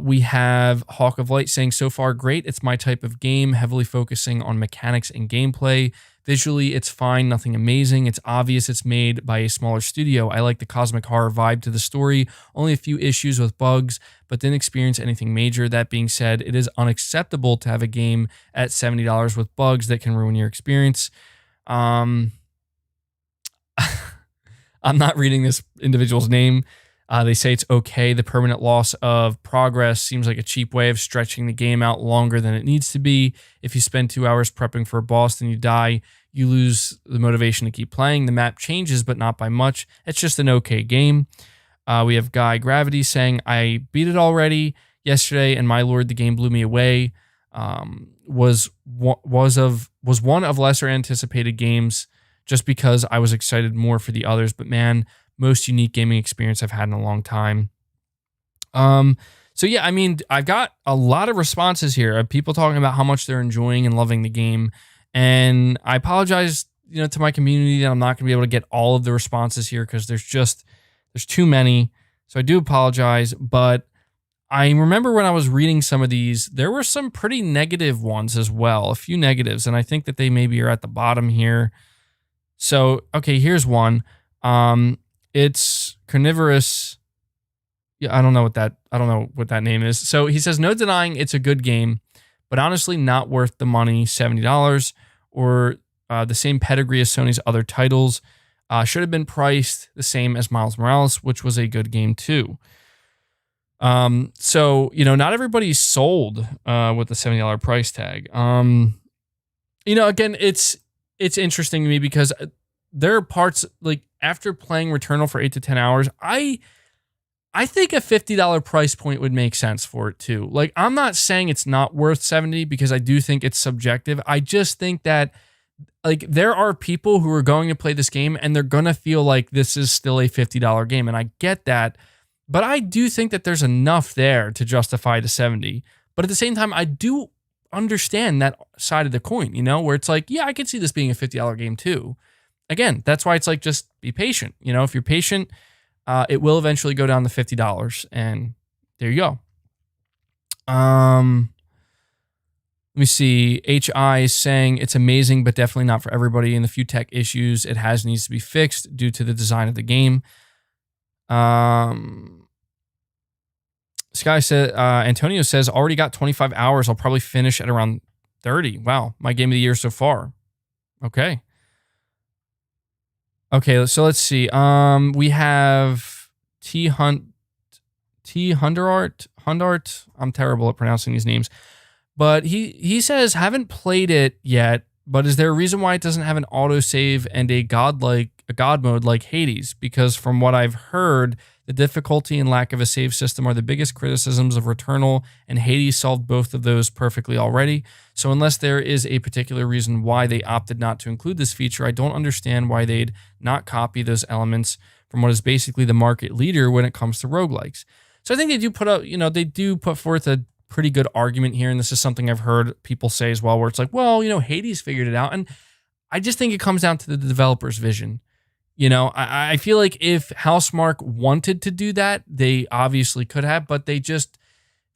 We have Hawk of Light saying, so far great. It's my type of game, heavily focusing on mechanics and gameplay. Visually, it's fine, nothing amazing. It's obvious it's made by a smaller studio. I like the cosmic horror vibe to the story. Only a few issues with bugs, but didn't experience anything major. That being said, it is unacceptable to have a game at $70 with bugs that can ruin your experience. I'm not reading this individual's name. They say it's okay. The permanent loss of progress seems like a cheap way of stretching the game out longer than it needs to be. If you spend 2 hours prepping for a boss, then you die, you lose the motivation to keep playing. The map changes, but not by much. It's just an okay game. We have Guy Gravity saying, I beat it already yesterday, and my lord, the game blew me away. Was one of lesser anticipated games just because I was excited more for the others, but man, most unique gaming experience I've had in a long time. So yeah, I mean, I've got a lot of responses here of people talking about how much they're enjoying and loving the game. And I apologize, to my community that I'm not gonna be able to get all of the responses here because there's too many. So I do apologize, but I remember when I was reading some of these, there were some pretty negative ones as well, a few negatives, and I think that they maybe are at the bottom here. So, okay, here's one. It's Carnivorous. Yeah, I don't know what that name is. So he says, no denying it's a good game, but honestly not worth the money, $70, or the same pedigree as Sony's other titles. Should have been priced the same as Miles Morales, which was a good game too. So, not everybody's sold with the $70 price tag. Again, it's interesting to me because there are parts, like after playing Returnal for 8 to 10 hours, I think a $50 price point would make sense for it too. Like, I'm not saying it's not worth $70 because I do think it's subjective. I just think that like there are people who are going to play this game and they're going to feel like this is still a $50 game. And I get that, but I do think that there's enough there to justify the $70. But at the same time, I do understand that side of the coin, where it's like, yeah, I could see this being a $50 game too. Again, that's why it's like, just be patient. If you're patient, it will eventually go down to $50, and there you go. Let me see. HI is saying it's amazing, but definitely not for everybody. And the few tech issues it has needs to be fixed due to the design of the game. Sky said, Antonio says, already got 25 hours. I'll probably finish at around 30. Wow, my game of the year so far. Okay. Okay, so let's see. We have Hundart. I'm terrible at pronouncing these names. But he says, haven't played it yet, but is there a reason why it doesn't have an autosave and a god mode like Hades? Because from what I've heard, the difficulty and lack of a save system are the biggest criticisms of Returnal, and Hades solved both of those perfectly already. So unless there is a particular reason why they opted not to include this feature, I don't understand why they'd not copy those elements from what is basically the market leader when it comes to roguelikes. So I think they do put forth a pretty good argument here. And this is something I've heard people say as well, where it's like, well, Hades figured it out. And I just think it comes down to the developer's vision. I feel like if Housemarque wanted to do that, they obviously could have, but they just,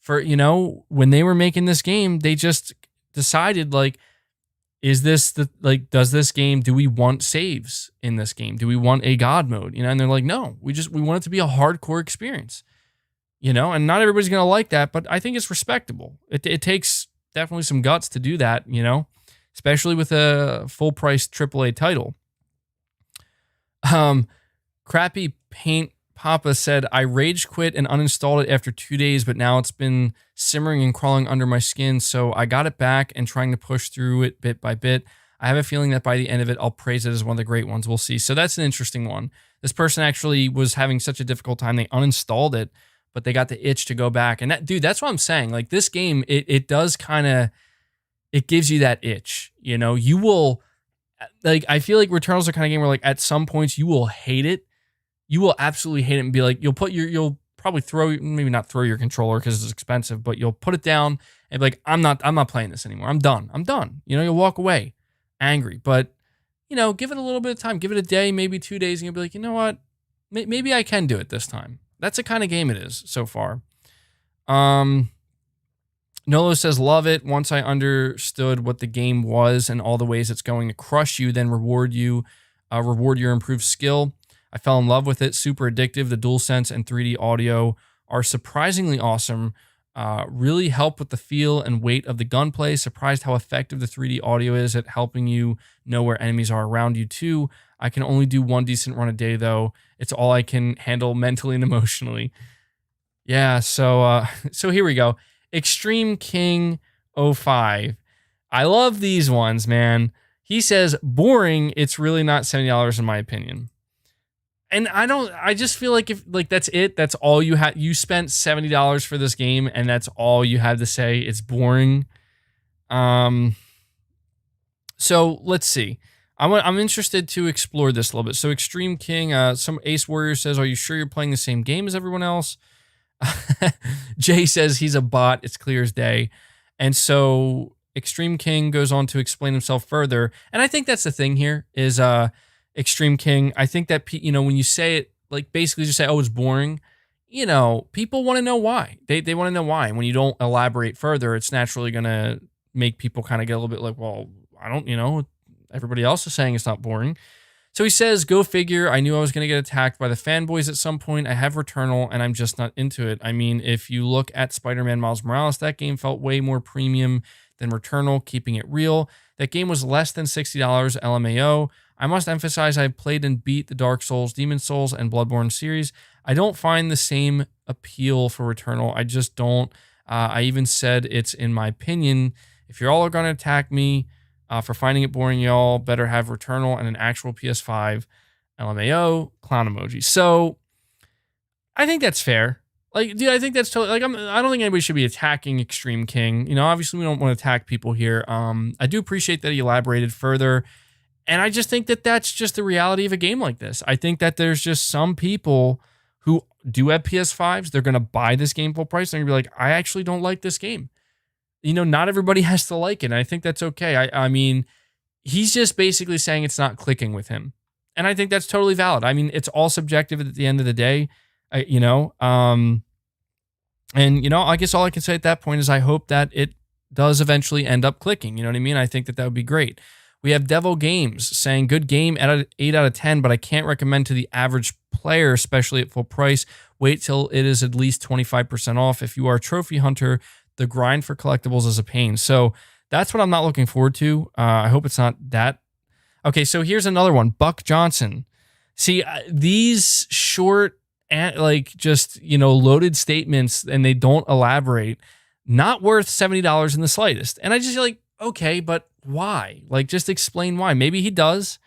when they were making this game, they just decided, like, does this game, do we want saves in this game? Do we want a God mode? And they're like, no, we want it to be a hardcore experience, and not everybody's going to like that, but I think it's respectable. It takes definitely some guts to do that, especially with a full price AAA title. Crappy Paint Papa said, I rage quit and uninstalled it after 2 days, but now it's been simmering and crawling under my skin. So I got it back and trying to push through it bit by bit. I have a feeling that by the end of it, I'll praise it as one of the great ones. We'll see. So that's an interesting one. This person actually was having such a difficult time. They uninstalled it, but they got the itch to go back. And that's what I'm saying. Like, this game, it does it gives you that itch, you will, like, I feel like Returnal's the kind of game where, like, at some points you will hate it. You will absolutely hate it and be like, you'll probably maybe not throw your controller because it's expensive, but you'll put it down and be like, I'm not playing this anymore. I'm done. You'll walk away angry, but give it a little bit of time, give it a day, maybe 2 days, and you'll be like, you know what? Maybe I can do it this time. That's the kind of game it is so far. Nolo says, love it. Once I understood what the game was and all the ways it's going to crush you, then reward your improved skill. I fell in love with it. Super addictive. The DualSense and 3D audio are surprisingly awesome. Really help with the feel and weight of the gunplay. Surprised how effective the 3D audio is at helping you know where enemies are around you too. I can only do one decent run a day though. It's all I can handle mentally and emotionally. Yeah, so here we go. Extreme King 05. I love these ones, man. He says, boring. It's really not $70 in my opinion. And I just feel like that's it. That's all you had. You spent $70 for this game and that's all you had to say. It's boring. So let's see. I'm interested to explore this a little bit. So Extreme King, some Ace Warrior says, are you sure you're playing the same game as everyone else? Jay says he's a bot. It's clear as day. And so Extreme King goes on to explain himself further. And I think that's the thing here is, Extreme King, I think that, when you say it, like, basically just say, oh, it's boring, people want to know why. They want to know why. And when you don't elaborate further, it's naturally going to make people kind of get a little bit like, well, I don't, everybody else is saying it's not boring. So he says, go figure. I knew I was going to get attacked by the fanboys at some point. I have Returnal and I'm just not into it. I mean, if you look at Spider-Man Miles Morales, that game felt way more premium than Returnal, keeping it real. That game was less than $60 LMAO. I must emphasize I've played and beat the Dark Souls, Demon Souls, and Bloodborne series. I don't find the same appeal for Returnal. I just don't. I even said it's in my opinion. If you're all going to attack me for finding it boring, y'all better have Returnal and an actual PS5 LMAO clown emoji. So I think that's fair. Like, dude, I think that's totally, like, I don't think anybody should be attacking Extreme King. Obviously we don't want to attack people here. I do appreciate that he elaborated further. And I just think that that's just the reality of a game like this. I think that there's just some people who do have PS5s. They're going to buy this game full price. They're going to be like, I actually don't like this game. Not everybody has to like it. And I think that's okay. I mean, he's just basically saying it's not clicking with him. And I think that's totally valid. I mean, it's all subjective at the end of the day, and, I guess all I can say at that point is I hope that it does eventually end up clicking. You know what I mean? I think that would be great. We have Devil Games saying, good game at 8 out of 10, but I can't recommend to the average player, especially at full price. Wait till it is at least 25% off. If you are a trophy hunter, the grind for collectibles is a pain. So that's what I'm not looking forward to. I hope it's not that. Okay, so here's another one. Buck Johnson. See, these short, loaded statements, and they don't elaborate, not worth $70 in the slightest. And I just feel like, okay, but why? Like, just explain why. Maybe he does.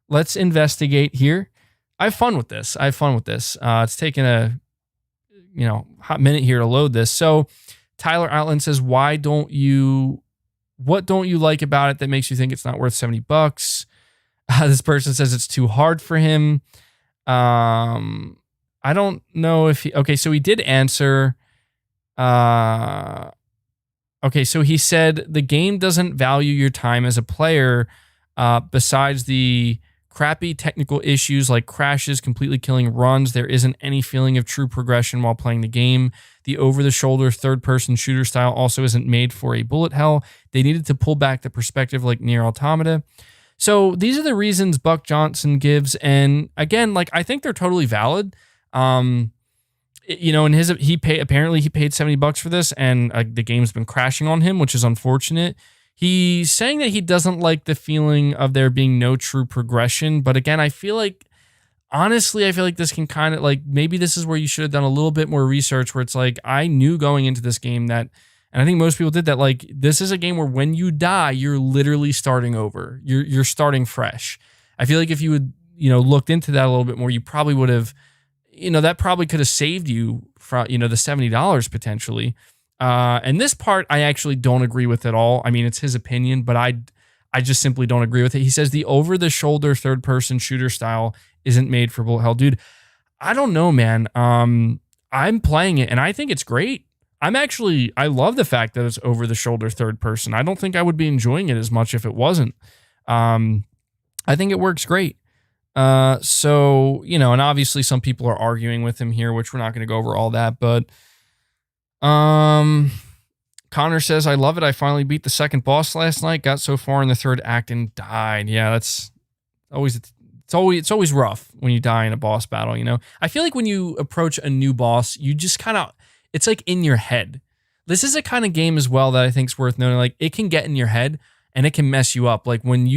Let's investigate here. I have fun with this. It's taken a hot minute here to load this. So Tyler Outland says, what don't you like about it that makes you think it's not worth $70? This person says it's too hard for him. I don't know if he, okay, so he did answer. Uh, okay, so he said the game doesn't value your time as a player. Besides the crappy technical issues like crashes, completely killing runs, there isn't any feeling of true progression while playing the game. The over-the-shoulder third-person shooter style also isn't made for a bullet hell. They needed to pull back the perspective like Nier Automata. So these are the reasons Buck Johnson gives, and again, like I think they're totally valid. In his apparently he paid $70 for this, and the game's been crashing on him, which is unfortunate. He's saying that he doesn't like the feeling of there being no true progression, but again, I feel like this can kind of like maybe this is where you should have done a little bit more research. Where it's like I knew going into this game that, and I think most people did that. Like this is a game where when you die, you're literally starting over. You're starting fresh. I feel like if you would looked into that a little bit more, you probably would have. That probably could have saved you from, the $70 potentially. And this part I actually don't agree with at all. I mean, it's his opinion, but I just simply don't agree with it. He says the over-the-shoulder third-person shooter style isn't made for bullet hell. Dude, I don't know, man. I'm playing it, and I think it's great. I love the fact that it's over-the-shoulder third-person. I don't think I would be enjoying it as much if it wasn't. I think it works great. So, and obviously some people are arguing with him here, which we're not going to go over all that, but, Connor says, I love it. I finally beat the second boss last night, got so far in the third act and died. Yeah, that's it's always rough when you die in a boss battle, I feel like when you approach a new boss, you just kind of, it's like in your head. This is a kind of game as well that I think is worth noting. Like it can get in your head. And it can mess you up. Like when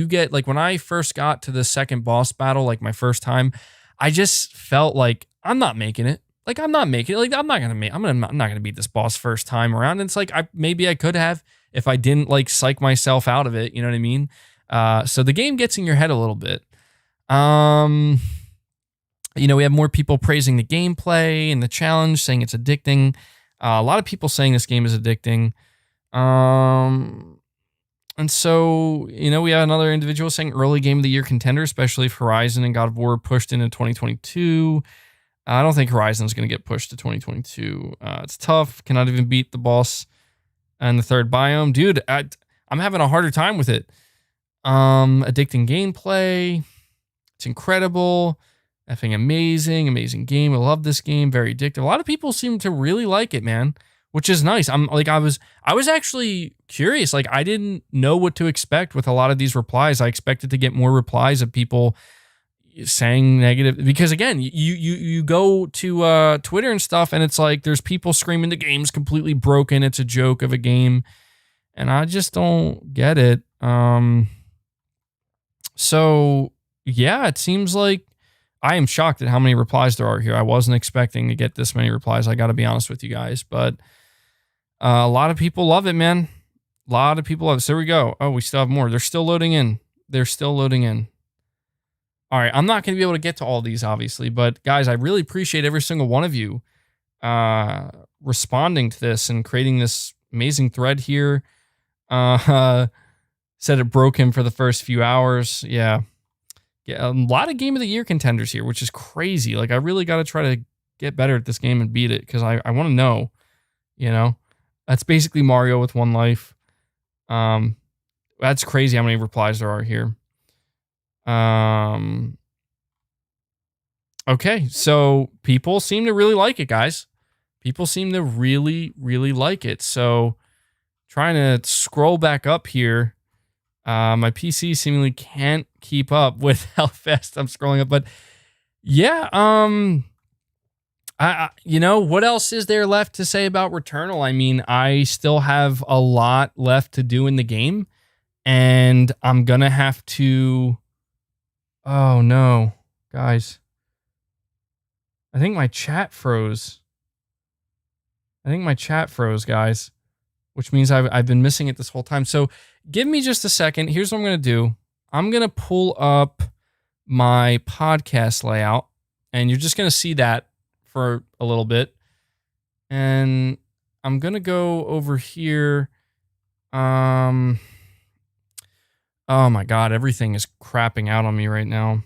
I first got to the second boss battle, like my first time, I just felt like I'm not making it. Like I'm not making it. Like I'm not gonna beat this boss first time around. And it's like maybe I could have if I didn't like psych myself out of it. You know what I mean? So the game gets in your head a little bit. We have more people praising the gameplay and the challenge, saying it's addicting. A lot of people saying this game is addicting. And so, we have another individual saying early game of the year contender, especially if Horizon and God of War pushed into 2022. I don't think Horizon's going to get pushed to 2022. It's tough. Cannot even beat the boss and the third biome. Dude, I'm having a harder time with it. Addicting gameplay. It's incredible. Effing amazing game. I love this game. Very addictive. A lot of people seem to really like it, man. Which is nice. I was actually curious. Like I didn't know what to expect with a lot of these replies. I expected to get more replies of people saying negative because again, you go to Twitter and stuff and it's like there's people screaming the game's completely broken. It's a joke of a game. And I just don't get it. So yeah, it seems like I am shocked at how many replies there are here. I wasn't expecting to get this many replies. I got to be honest with you guys, but a lot of people love it, man. A lot of people love it. So there we go. Oh, we still have more. They're still loading in. All right. I'm not going to be able to get to all these, obviously. But guys, I really appreciate every single one of you responding to this and creating this amazing thread here. Said it broke him for the first few hours. Yeah. A lot of game of the year contenders here, which is crazy. Like, I really got to try to get better at this game and beat it because I want to know, That's basically Mario with one life. That's crazy how many replies there are here. Okay, so people seem to really like it, guys. People seem to really, really like it. So trying to scroll back up here. My PC seemingly can't keep up with how fast I'm scrolling up, but yeah, what else is there left to say about Returnal? I mean, I still have a lot left to do in the game, and I'm gonna have to. Oh no, guys! I think my chat froze. Guys, which means I've been missing it this whole time. So give me just a second. Here's what I'm gonna do. I'm gonna pull up my podcast layout, and you're just gonna see that for a little bit. And I'm going to go over here. Oh my God, everything is crapping out on me right now.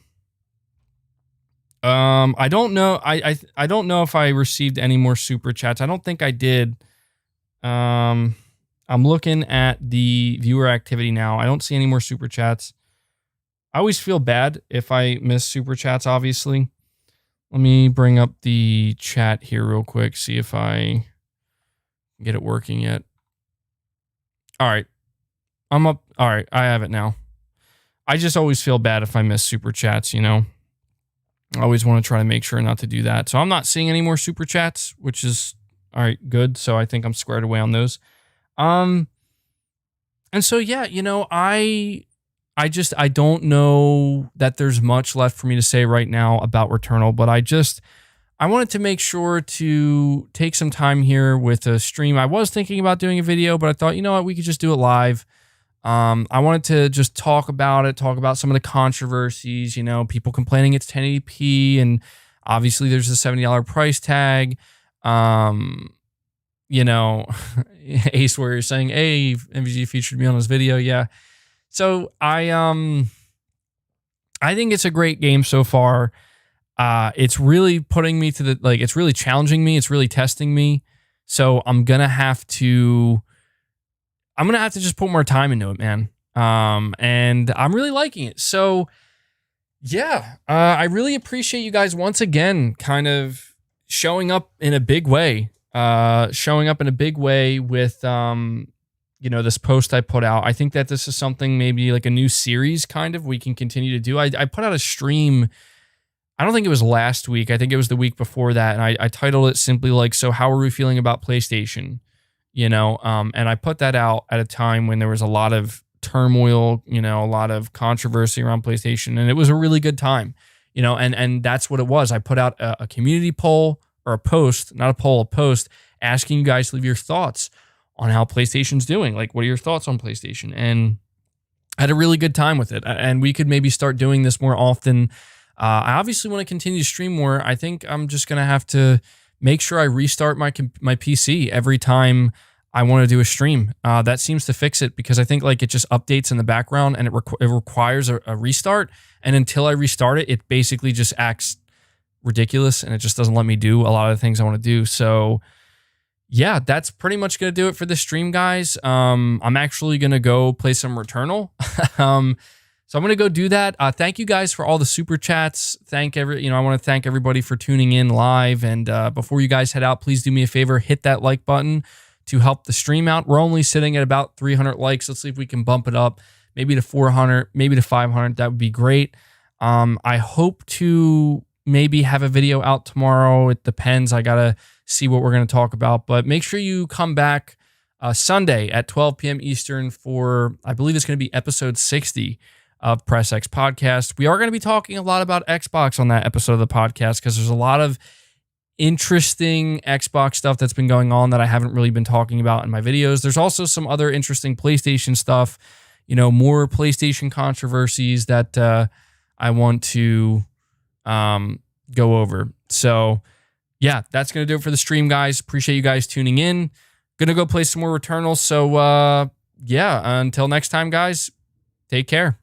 I don't know. I don't know if I received any more super chats. I don't think I did. I'm looking at the viewer activity now. I don't see any more super chats. I always feel bad if I miss super chats, obviously. Let me bring up the chat here real quick, see if I get it working yet. All right. I'm up. All right. I have it now. I just always feel bad if I miss super chats, you know? I always want to try to make sure not to do that. So I'm not seeing any more super chats, which is all right, good. So I think I'm squared away on those. And so yeah, you know, I don't know that there's much left for me to say right now about Returnal, but I wanted to make sure to take some time here with a stream. I was thinking about doing a video, but I thought, you know what, we could just do it live. I wanted to just talk about some of the controversies, you know, people complaining it's 1080p, and obviously there's a $70 price tag. You know, Ace Warrior saying, hey, MVG featured me on his video. Yeah. So I think it's a great game so far. It's really putting me to the, like, it's really challenging me. It's really testing me. So I'm going to have to just put more time into it, man. And I'm really liking it. So yeah, I really appreciate you guys once again, kind of showing up in a big way, with, you know, this post I put out. I think that this is something, maybe like a new series kind of we can continue to do. I put out a stream, I don't think it was last week. I think it was the week before that. And I titled it simply like, so how are we feeling about PlayStation? You know, and I put that out at a time when there was a lot of turmoil, you know, a lot of controversy around PlayStation, and it was a really good time, you know, and that's what it was. I put out a community poll, or a post, not a poll, a post, asking you guys to leave your thoughts on how PlayStation's doing. Like, what are your thoughts on PlayStation? And I had a really good time with it, and we could maybe start doing this more often. I obviously want to continue to stream more. I think I'm just going to have to make sure I restart my PC every time I want to do a stream. That seems to fix it, because I think like it just updates in the background, and it requires a restart. And until I restart it, it basically just acts ridiculous, and it just doesn't let me do a lot of the things I want to do. So yeah, that's pretty much going to do it for the stream, guys. I'm actually going to go play some Returnal. So I'm going to go do that. Thank you guys for all the super chats. I want to thank everybody for tuning in live. And before you guys head out, please do me a favor, hit that like button to help the stream out. We're only sitting at about 300 likes. Let's see if we can bump it up, maybe to 400, maybe to 500. That would be great. I hope to maybe have a video out tomorrow. It depends. I got to see what we're going to talk about. But make sure you come back Sunday at 12 p.m. Eastern for, I believe it's going to be episode 60 of Press X Podcast. We are going to be talking a lot about Xbox on that episode of the podcast, because there's a lot of interesting Xbox stuff that's been going on that I haven't really been talking about in my videos. There's also some other interesting PlayStation stuff, you know, more PlayStation controversies that I want to go over. So yeah, that's going to do it for the stream, guys. Appreciate you guys tuning in. Going to go play some more Returnal. So yeah, until next time, guys, take care.